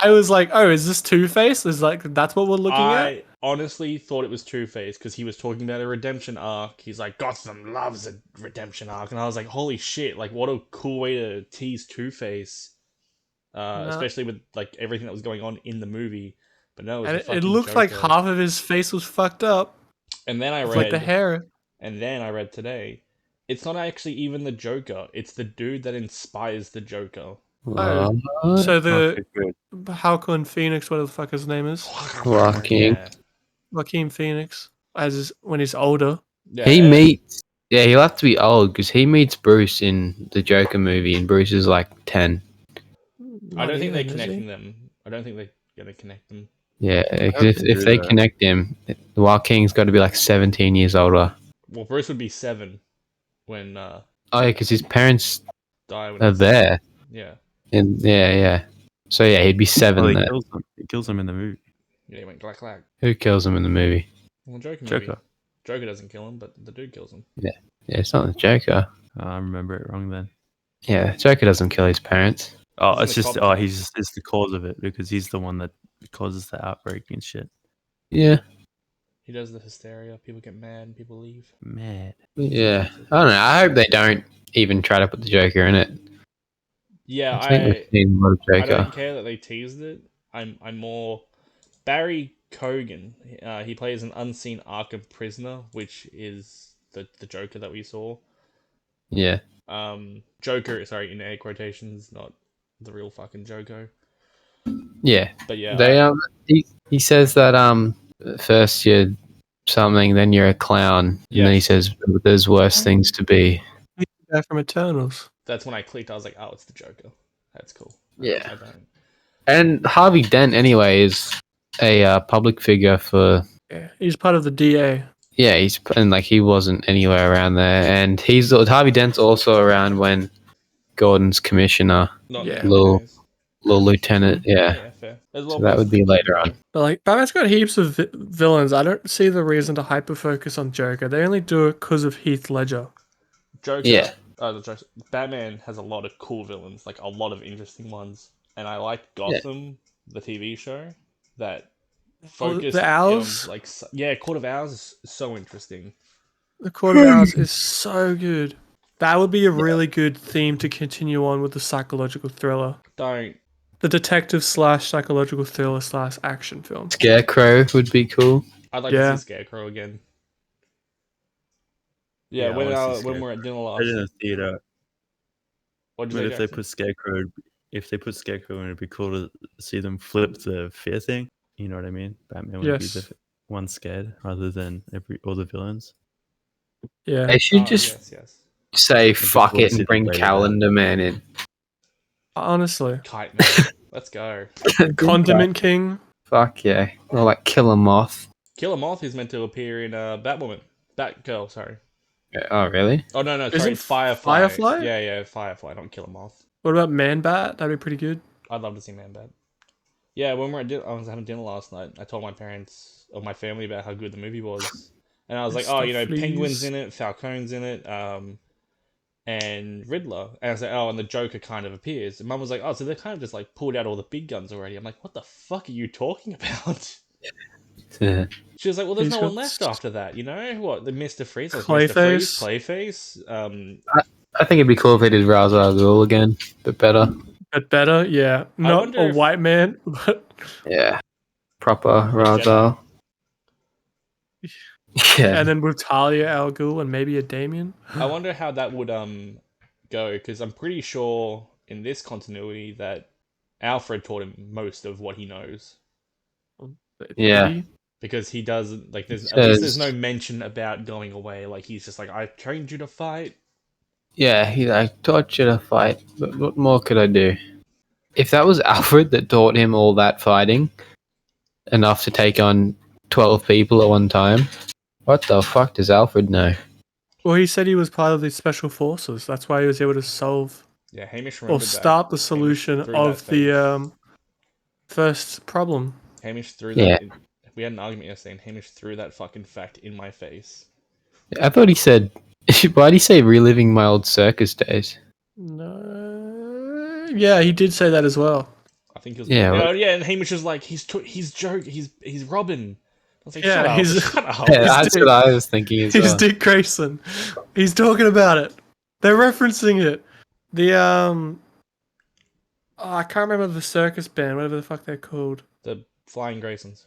was like, oh, is this Two-Face? Is like that's what we're looking at? I honestly thought it was Two-Face because he was talking about a redemption arc. He's like, Gotham loves a redemption arc. And I was like, holy shit, like what a cool way to tease Two-Face. No. Especially with like everything that was going on in the movie. But no, it was And the it fucking looked like Joker. half of his face was fucked up. And then I With, like the read, hair. and then I read today, it's not actually even the Joker. It's the dude that inspires the Joker. Oh, What? so the Okay, good. Halcon Phoenix, whatever the fuck his name is, Joaquin. Yeah, Joaquin Phoenix, when he's older. yeah. He meets. Yeah, he'll have to be old because he meets Bruce in the Joker movie, and Bruce is like 10. I don't think they're Not even, is he? connecting them. I don't think they're gonna connect them. Yeah, hope if, they if do they that. connect him, Joaquin's got to be like 17 years older. Well, Bruce would be 7 when Oh, yeah, because his parents die when are he's there. yeah. And yeah. So yeah, he'd be 7 Oh, he there. kills him. He kills him in the movie. Yeah, he went clack clack. Who kills him in the movie? Well, Joker movie. Joker. Joker doesn't kill him, but the dude kills him. Yeah, it's not the Joker. I remember it wrong then. Yeah, Joker doesn't kill his parents. Oh, He's in it's the just cop car. it's the cause of it because he's the one that causes the outbreak and shit. Yeah, He does the hysteria. People get mad and people leave. Mad. yeah. I don't know. I hope they don't even try to put the Joker in it. Yeah, I think we've seen a lot of I Joker. don't care that they teased it. I'm more Barry Kogan. He plays an unseen Arkham prisoner, which is the Joker that we saw. Yeah. Joker, sorry, in air quotations, not the real fucking Joker. Yeah. But yeah, They he says that first you're something, then you're a clown, and then he Yes. says there's worse things to be. He's the guy from Eternals. that's when I clicked. I was like, oh, it's the Joker. That's cool. Yeah. I don't. And Harvey Dent anyway is a public figure for. Yeah, he's part of the DA. Yeah, he wasn't anywhere around there, and Harvey Dent's also around when Gordon's commissioner, Not Yeah. nowadays. little lieutenant. Yeah, Yeah, fair. There's a lot so that more would be things later to on. go. But like, Batman's got heaps of villains. I don't see the reason to hyper focus on Joker. They only do it because of Heath Ledger. Joker. Yeah. Batman has a lot of cool villains, like a lot of interesting ones, and I like Gotham, the TV show, that focused the Owls? Court of Owls is so interesting. The Court of Owls is so good. That would be a really good theme to continue on with the psychological thriller. Don't. The detective / psychological thriller / action film. Scarecrow would be cool. I'd like Yeah. to see Scarecrow again. Yeah, I wanna see when we're at dinner I last. didn't see that. What'd But you if say, they Jackson? put Scarecrow in, it'd be cool to see them flip the fear thing. You know what I mean? Batman would be Yes. the one scared rather than all the villains. Yeah. They should just yes. say just fuck wanna it see and the bring way that- Calendar Man in. Honestly. Kite Man. Let's go. Condiment King. Fuck yeah. Or like Killer Moth. Killer Moth is meant to appear in Batwoman. Batgirl, sorry. Oh, really? Oh no, Isn't sorry, it's Firefly. Firefly? Yeah, Firefly, not Killer Moth. What about Man Bat? That'd be pretty good. I'd love to see Man-Bat. Yeah, when I was having dinner last night, I told my parents or my family about how good the movie was. And I was like, Stuff, Penguin's please. in it, Falcone's in it, and Riddler. And I was like, oh, and the Joker kind of appears. And Mum was like, oh, so they kind of just like pulled out all the big guns already. I'm like, what the fuck are you talking about? Yeah. She was like, well, there's He's no one got left after that, you know? What, the Mr. Freeze? Like Mr. Freeze, Clayface. I think it'd be cool if they did Ra's al Ghul again, but better. But better, yeah. Not wonder a if- white man, but Yeah. Proper Ra's al. Yeah. and then with Talia al Ghul and maybe a Damien. I wonder how that would go, because I'm pretty sure in this continuity that Alfred taught him most of what he knows. Yeah. Maybe. Because he doesn't like there's He at least says- there's no mention about going away. Like he's just like, I trained you to fight. Yeah, he like taught you to fight, but what more could I do? If that was Alfred that taught him all that fighting, enough to take on 12 people at one time, what the fuck does Alfred know? Well, he said he was part of the special forces. That's why he was able to solve Yeah, Hamish or remembered start the Hamish solution threw of that the face. first problem. Hamish threw Yeah. that. We had an argument yesterday, and Hamish threw that fucking fact in my face. I thought he said, why did he say reliving my old circus days? No. Yeah, he did say that as well. I think it was. Yeah, well- And Hamish was like, he's Robin. I was like, Yeah, shut up, he's- shut up. Yeah, that's Dick. what I was thinking as He's well. Dick Grayson. He's talking about it. They're referencing it. The I can't remember the circus band, whatever the fuck they're called. The Flying Graysons.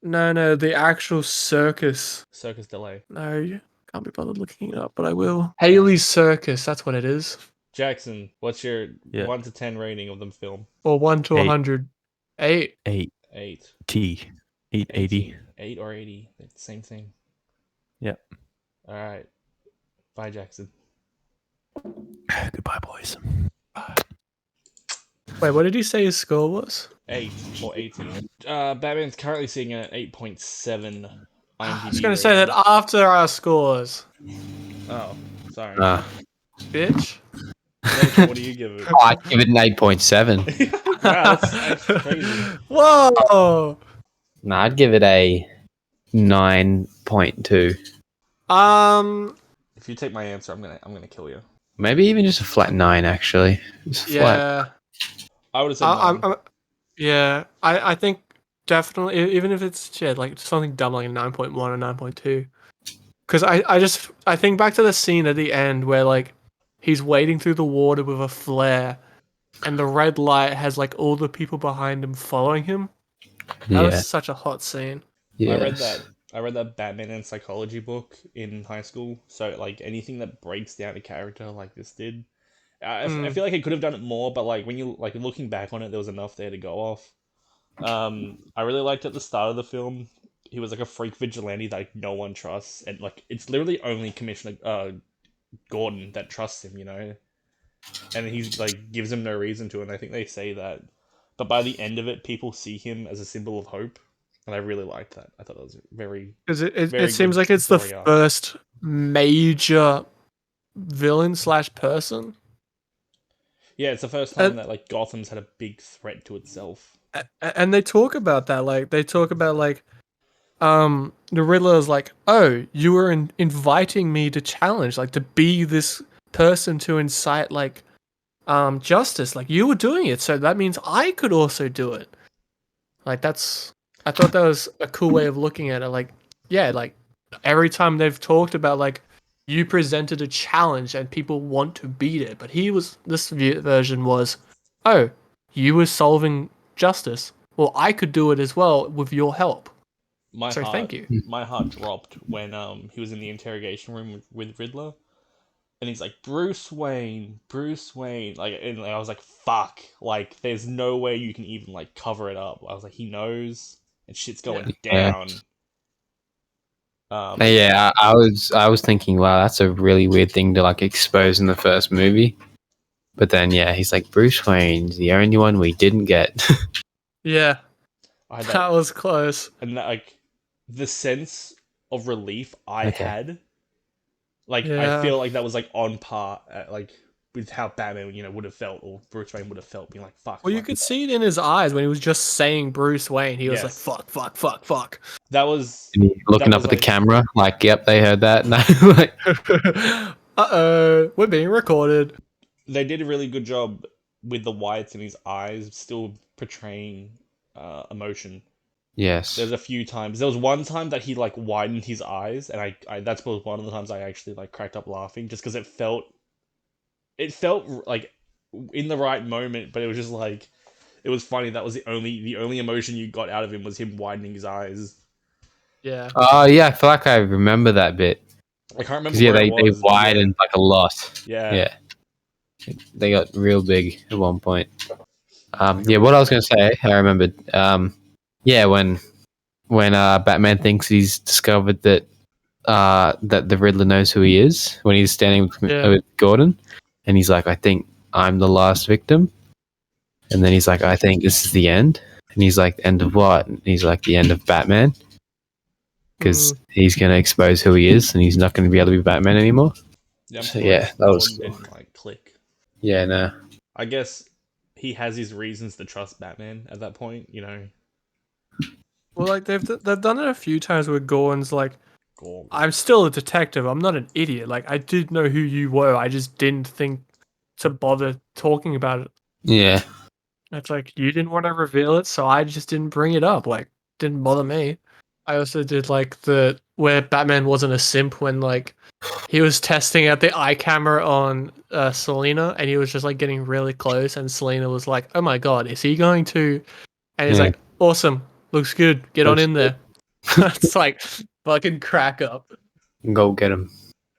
No, the actual circus. Circus Delay. No, can't be bothered looking it up, but I will. Haley's Circus, that's what it is. Jackson, what's your Yeah. 1 to 10 rating of the film? Or 1 to Eight. 100. 8. 8 8. T 880. 8 or 80. It's the same thing. Yep. All right. Bye, Jackson. Goodbye, boys. Wait, what did he say his score was? 8 or 18. Batman's currently sitting at 8.7 IMDb. I was going to say that after our scores. Oh, sorry. Bitch. Nick, what do you give it? I'd give it an 8.7. Wow, that's crazy. Whoa! No, I'd give it a 9.2. If you take my answer, I'm gonna kill you. Maybe even just a flat 9, actually. Just flat. Yeah. I would have said 9. I think definitely, even if it's shit, like something dumb like a 9.1 or 9.2. Because I think back to the scene at the end where like he's wading through the water with a flare and the red light has like all the people behind him following him. That was such a hot scene. Yes. I read that Batman and Psychology book in high school. So like anything that breaks down a character like this did, I feel like it could have done it more. But like when you like looking back on it, there was enough there to go off. I really liked at the start of the film, he was like a freak vigilante that like, no one trusts, and like it's literally only Commissioner Gordon that trusts him, you know. And he's like gives him no reason to, and I think they say that. But by the end of it, people see him as a symbol of hope. And I really liked that. I thought that was very... Because very it seems good like it's the story arc. first major villain / person. Yeah, it's the first time that like Gotham's had a big threat to itself. And they talk about that. Like, they talk about, like, the Riddler is like, oh, you were inviting me to challenge, like, to be this person to incite, like, justice. Like, you were doing it, so that means I could also do it. Like, that's... I thought that was a cool way of looking at it. Like, yeah, like every time they've talked about like you presented a challenge and people want to beat it, but this version was, oh, you were solving justice. Well, I could do it as well with your help. Thank you. My heart dropped when he was in the interrogation room with Riddler, and he's like Bruce Wayne, like, and I was like, fuck, like there's no way you can even like cover it up. I was like, he knows. And shit's going down. I was thinking, wow, that's a really weird thing to like expose in the first movie. But then, yeah, he's like, Bruce Wayne's the only one we didn't get. Yeah, that was close. And that, like the sense of relief I had, like I feel like that was like on par, like with how Batman, you know, would have felt, or Bruce Wayne would have felt, being like, fuck. Well, you could see it in his eyes when he was just saying Bruce Wayne. He was like, fuck. That was... Looking up at the camera, like, yep, they heard that. Like, uh-oh, we're being recorded. They did a really good job with the whites in his eyes, still portraying emotion. Yes. There's a few times. There was one time that he, like, widened his eyes, and I that's one of the times I actually, like, cracked up laughing, just because it felt like in the right moment, but it was just like it was funny. That was the only emotion you got out of him was him widening his eyes. Yeah. Oh yeah, I feel like I remember that bit. I can't remember. Yeah, they widened like a lot. Yeah. They got real big at one point. What I was gonna say, I remembered. When Batman thinks he's discovered that the Riddler knows who he is when he's standing with Gordon. And he's like, I think I'm the last victim. And then he's like, I think this is the end. And he's like, end of what? And he's like, the end of Batman. Because he's going to expose who he is and he's not going to be able to be Batman anymore. Yeah, that was... didn't, like, click. Yeah, no. I guess he has his reasons to trust Batman at that point, you know. Well, like, they've done it a few times where Gordon's like, I'm still a detective. I'm not an idiot. Like, I did know who you were. I just didn't think to bother talking about it. Yeah. It's like, you didn't want to reveal it, so I just didn't bring it up. Like, didn't bother me. I also did, like, where Batman wasn't a simp when, like, he was testing out the eye camera on Selina, and he was just, like, getting really close, and Selina was like, oh my god, is he going to... And he's like, awesome. Looks good. Get on Looks in there. It's like fucking crack up. Go get him.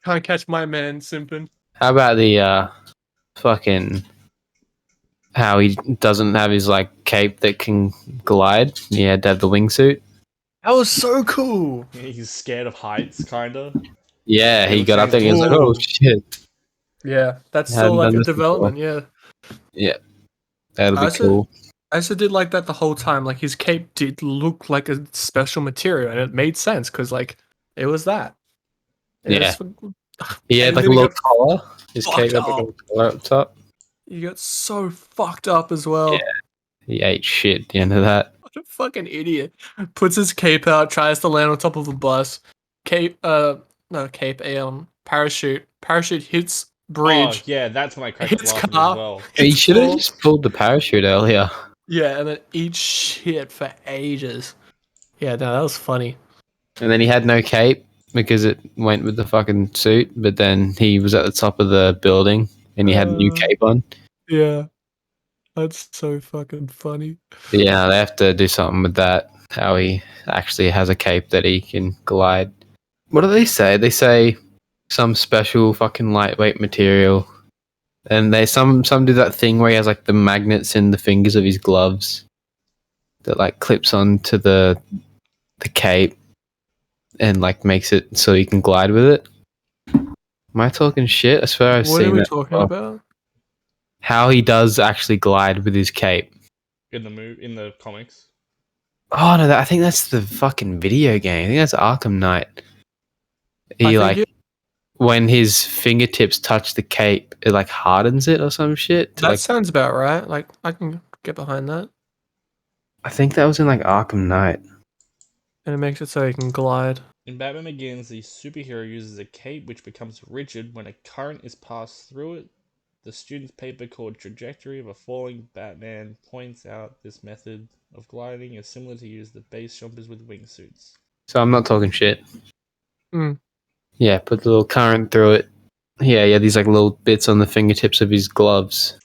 Can't catch my man simping. How about the fucking how he doesn't have his like cape that can glide? He had to have the wingsuit. That was so cool. He's scared of heights, kinda. Yeah, he looks got like up there and he was like, Whoa. "Oh shit!" Yeah, that's I still hadn't like done a this before. development. Yeah, Yeah, that'll I be also, cool. I also did like that the whole time. Like his cape did look like a special material, and it made sense because like it was that. It Yeah, was- he had and like a then he little got collar. His cape fucked had like a up. little collar up top. He got so fucked up as well. Yeah. He ate shit at the end of that. What a fucking idiot. Puts his cape out, tries to land on top of a bus. Parachute. Parachute hits Oh bridge. yeah, that's when I cracked Hits up laughing car. as well. He Hits should have floor. just pulled the parachute earlier. Yeah, and then eats shit for ages. Yeah, no, that was funny. And then he had no cape because it went with the fucking suit. But then he was at the top of the building and he had a new cape on. Yeah, that's so fucking funny. But yeah, they have to do something with that. How he actually has a cape that he can glide. What do they say? They say some special fucking lightweight material. And they some do that thing where he has like the magnets in the fingers of his gloves that like clips onto the cape and like makes it so he can glide with it. Am I talking shit? I swear I've What are seen we that talking before. about? How he does actually glide with his cape. In the comics. Oh no, I think that's the fucking video game. I think that's Arkham Knight. I He think like when his fingertips touch the cape, it like hardens it or some shit. that Like sounds about right. Like I can get behind that, I think that was in like Arkham Knight. and it makes it so you can glide. In Batman Begins, the superhero uses a cape which becomes rigid when a current is passed through it. The student's paper called Trajectory of a Falling Batman points out this method of gliding is similar to use the base jumpers with wingsuits. So I'm not talking shit. Mm. Yeah, put the little current through it. Yeah, these like little bits on the fingertips of his gloves.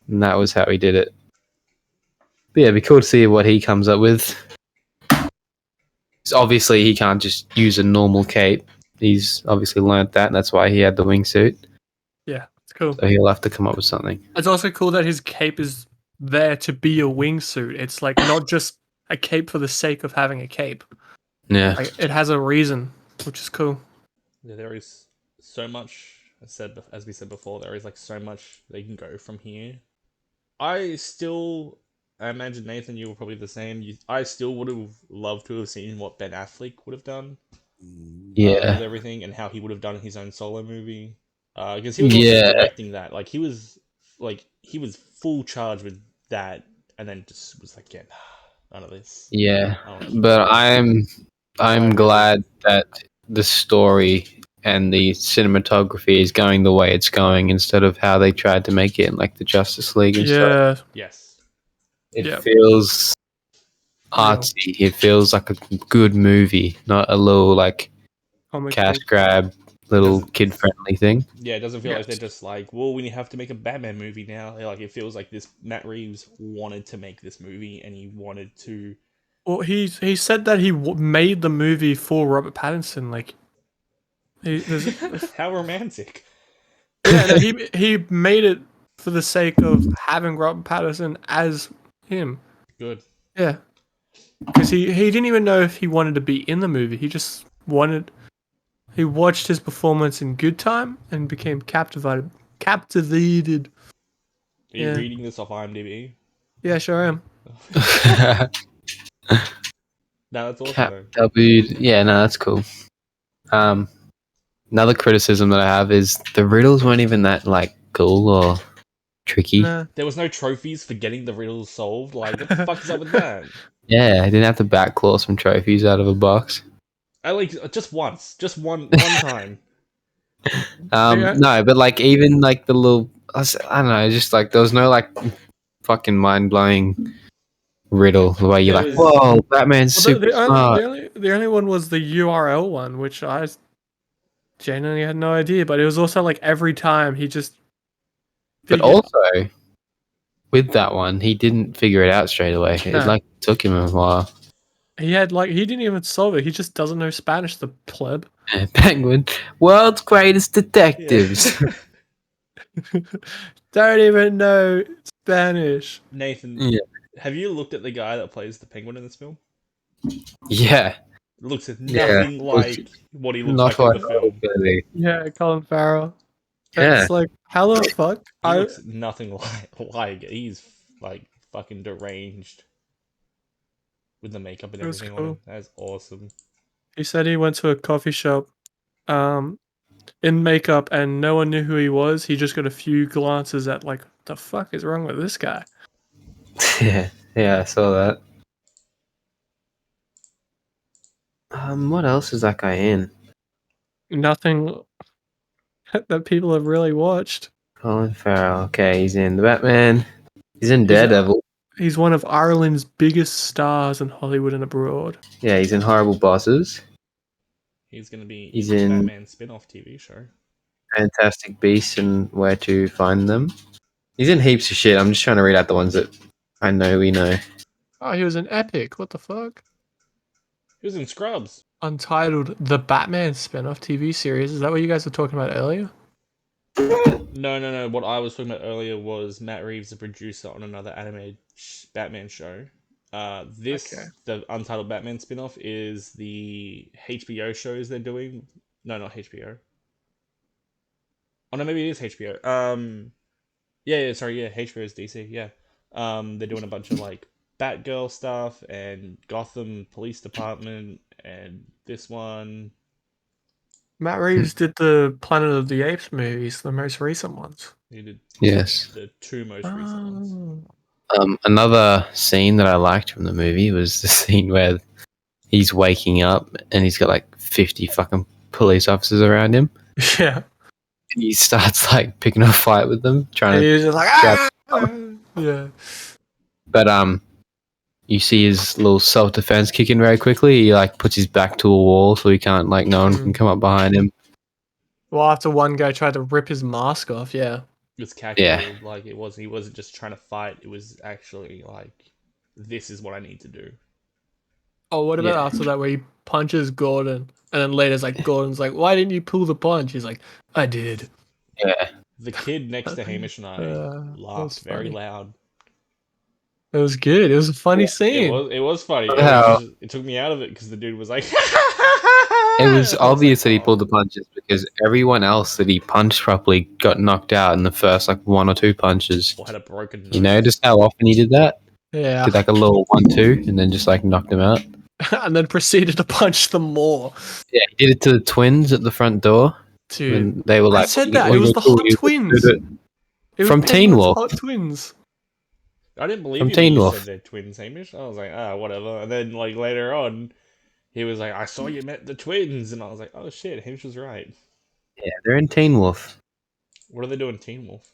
And that was how he did it. But yeah, it'd be cool to see what he comes up with. So obviously, he can't just use a normal cape. He's obviously learnt that, and that's why he had the wingsuit. Yeah, it's cool. So he'll have to come up with something. It's also cool that his cape is there to be a wingsuit. It's like not just a cape for the sake of having a cape. Yeah. Like it has a reason, which is cool. Yeah, there is so much, as we said before, there is like so much they can go from here. I imagine Nathan, you were probably the same. I still would have loved to have seen what Ben Affleck would have done. Yeah. With everything and how he would have done his own solo movie. Because he was also directing that. Like he was full charge with that, and then just was like, yeah, none of this. Yeah. I wanna keep But going. I'm glad that the story and the cinematography is going the way it's going instead of how they tried to make it in like the Justice League and stuff. Yeah, Yes. It feels artsy. It feels like a good movie, not a little like comic cash book. grab, little kid friendly thing. Yeah, it doesn't feel like Yes. they're just like, well, we have to make a Batman movie now. Like it feels like this Matt Reeves wanted to make this movie, and he wanted to. Well, he said that he made the movie for Robert Pattinson. Like, How romantic. yeah, no, he made it for the sake of having Robert Pattinson as him. Good. Yeah, because he didn't even know if he wanted to be in the movie. He just wanted. He watched his performance in Good Time and became captivated. Captivated. Are you Yeah. reading this off IMDb? Yeah, sure am. No, that's awesome. Yeah, no, that's cool. Another criticism that I have is the riddles weren't even that like cool or tricky. Nah. There was no trophies for getting the riddles solved. Like, what the fuck is up with that? Yeah, I didn't have to backclaw some trophies out of a box. I like just once, just one time. Yeah. No, but like even like the little, I don't know, just like there was no like fucking mind blowing riddle where you're There like, was- whoa, Batman's Well, super smart. the only one was the URL one, which I genuinely had no idea. But it was also like every time he just. But figured- also, with that one, he didn't figure it out straight away. No. It like took him a while. He didn't even solve it. He just doesn't know Spanish, the pleb. Penguin, world's greatest detectives. Don't even know Spanish. Nathan, Yeah. have you looked at the guy that plays the penguin in this film? Yeah, It looks Yeah, nothing it was like what he looks not like what in the I thought it film. was gonna be. Yeah, Colin Farrell. Yeah. It's like, how the fuck? He looks nothing like he's like fucking deranged with the makeup and It was everything on him. cool. That's awesome. He said he went to a coffee shop in makeup and no one knew who he was. He just got a few glances at like, the fuck is wrong with this guy? Yeah, I saw that. What else is that guy in? Nothing that people have really watched. Colin Farrell. Okay, he's in the Batman. He's in He's- Daredevil. He's one of Ireland's biggest stars in Hollywood and abroad. Yeah, he's in Horrible Bosses. He's gonna be He's in the in- Batman spin-off TV show. Fantastic Beasts and Where to Find Them. He's in heaps of shit. I'm just trying to read out the ones that I know we know. Oh, he was in Epic. What the fuck? He was in Scrubs. Untitled The Batman spin-off TV series. Is that what you guys were talking about earlier? No. What I was talking about earlier was Matt Reeves, the producer on another animated Batman show. The Untitled Batman spin-off is the HBO shows they're doing. No, not HBO. Oh no, maybe it is HBO. HBO is DC. Yeah. They're doing a bunch of like Batgirl stuff and Gotham Police Department and this one. Matt Reeves did the Planet of the Apes movies, the most recent ones. He did Yes. the two most recent ones. Another scene that I liked from the movie was the scene where he's waking up and he's got like 50 fucking police officers around him. Yeah. He starts like picking a fight with them, trying to. He's just like, grab- yeah. But you see his little self-defense kicking very quickly. He like puts his back to a wall so he can't like no one can come up behind him. Well, after one guy tried to rip his mask off, yeah. It was calculated. Like he wasn't just trying to fight. It was actually like, this is what I need to do. Oh, what about after that where he punches Gordon and then later it's like Gordon's like, why didn't you pull the punch? He's like, I did. Yeah. The kid next to Hamish and I was laughed very funny. loud. It was good. It was a funny scene. It was funny. It took me out of it because the dude was like, It was obvious that he pulled the punches because everyone else that he punched properly got knocked out in the first like one or two punches. Or had a broken nose. You noticed how often he did that? Yeah. Did like a little 1-2 and then just like knocked him out. And then proceeded to punch them more. Yeah, he did it to the twins at the front door. Dude. When they were I like, said that. It was the Hot Twins. It was From Teen Penguin's Wolf. Hot Twins. I didn't believe From you when Teen you Wolf. said they're twins, Hamish. I was like, whatever. And then like later on, he was like, I saw you met the twins, and I was like, oh shit, Hamish was right. Yeah, they're in Teen Wolf. What are they doing, Teen Wolf?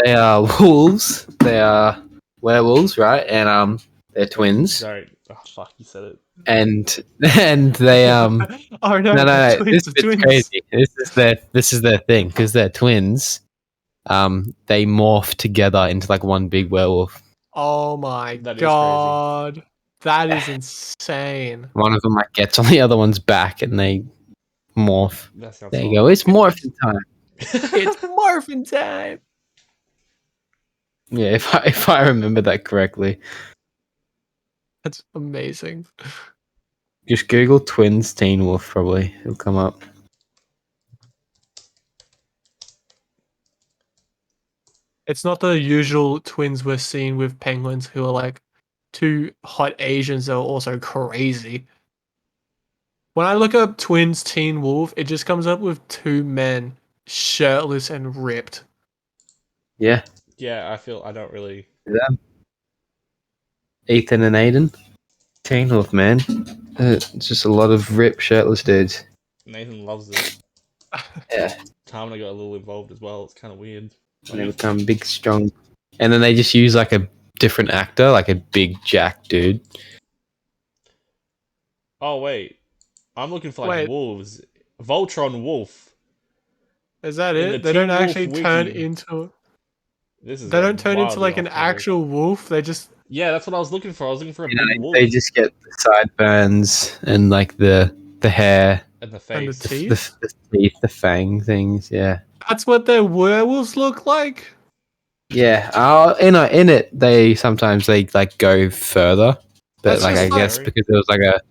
They are wolves. They are werewolves, right? And they're twins. Sorry, oh fuck, you said it. And they Oh no, no, the twins, this the bit's twins. crazy. This is their thing because they're twins. They morph together into like one big werewolf. Oh my That is god. That is insane. One of them like gets on the other one's back and they morph. That sounds There you go. It's morphing time. It's morphin' time. Yeah, if I remember that correctly. That's amazing. Just Google twins Teen Wolf, probably it'll come up. It's not the usual twins we're seeing with penguins who are like two hot Asians that are also crazy. When I look up twins Teen Wolf, it just comes up with two men shirtless and ripped. Yeah, Yeah, I don't really. them. Ethan and Aiden. Teen Wolf, man. It's just a lot of ripped shirtless dudes. Nathan loves it. Yeah. Tamina got a little involved as well. It's kind of weird. And they become big, strong. And then they just use like a different actor, like a big jack dude. Oh wait, I'm looking for like Wait. wolves. Voltron Wolf. Is that In the it? They don't Teen Wolf actually turn wiki. into. This is They don't turn into wildly like an off topic. actual wolf. They just Yeah, that's what I was looking for. I was looking for a You big know, wolf they just get the sideburns and like the hair, and the and the face. teeth. the teeth, the fang things. Yeah, That's what their werewolves look like. yeah. In it, they sometimes like go further, but That's like just I like- guess because it was like a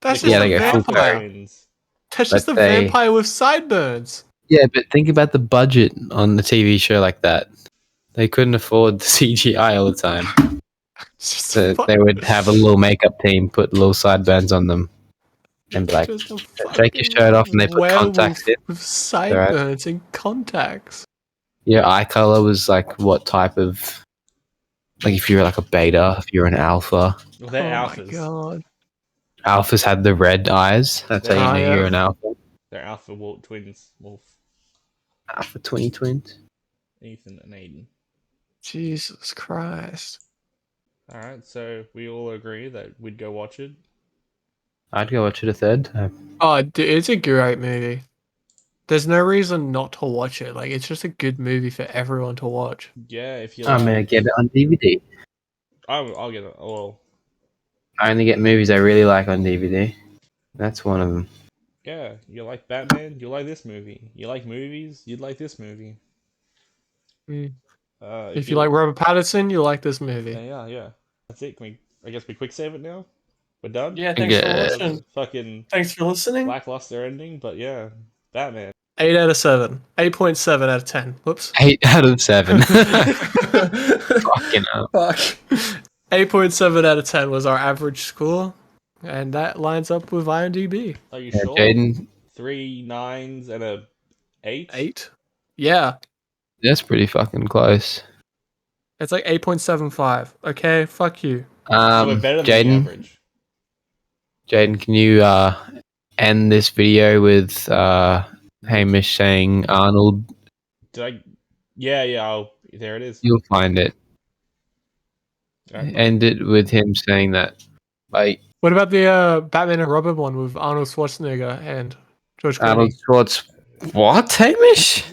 That's They just call a they them go full vampire. carry. twins. That's just But a they- vampire with sideburns. Yeah, but think about the budget on the TV show like that. They couldn't afford the CGI all the time, It's just so fu- they would have a little makeup team put little sideburns on them and be like, just a take your fucking shirt off, and they put contacts werewolf in. with sideburns and contacts. Your eye color was like what type of, like if you're like a beta, if you're an alpha. Well, they're Oh alphas. my god. Alphas had the red eyes. That's how you Ah, knew yeah. you're an alpha. They're alpha twins. Wolf, Alpha 20 twins. Ethan and Aiden. Jesus Christ. All right, so we all agree that we'd go watch it. I'd go watch it a third time. Oh, it's a great movie. There's no reason not to watch it. Like, it's just a good movie for everyone to watch. Yeah, if you I'm like, gonna get it on DVD. I'll get it. Well, I only get movies I really like on DVD. That's one of them. yeah, you like Batman, you like this movie. You like movies, you'd like this movie. Mm. Uh, If you like Robert Pattinson, you like this movie. yeah. That's it. I guess we quick save it now. We're done. Yeah, thanks for Yeah. watching. Fucking Thanks for listening. lackluster ending, but yeah, Batman. 8 out of 7. 8.7 out of 10. Whoops. 8 out of 7. Fuck. Fucking hell. 8.7 out of 10 was our average score. And that lines up with IMDb. Are you Yeah, sure? Jaiden, 3 9s and a 8. 8? Yeah. that's pretty fucking close. It's like 8.75. Okay, fuck you. So we're better than the Jaiden, average. Jaiden, can you end this video with Hamish saying Arnold? Did I? Yeah. There it is. You'll find it. Alright. End it with him saying that. Like What about the Batman and Robin one with Arnold Schwarzenegger and George Clooney? Arnold Schwartz. What, Hamish?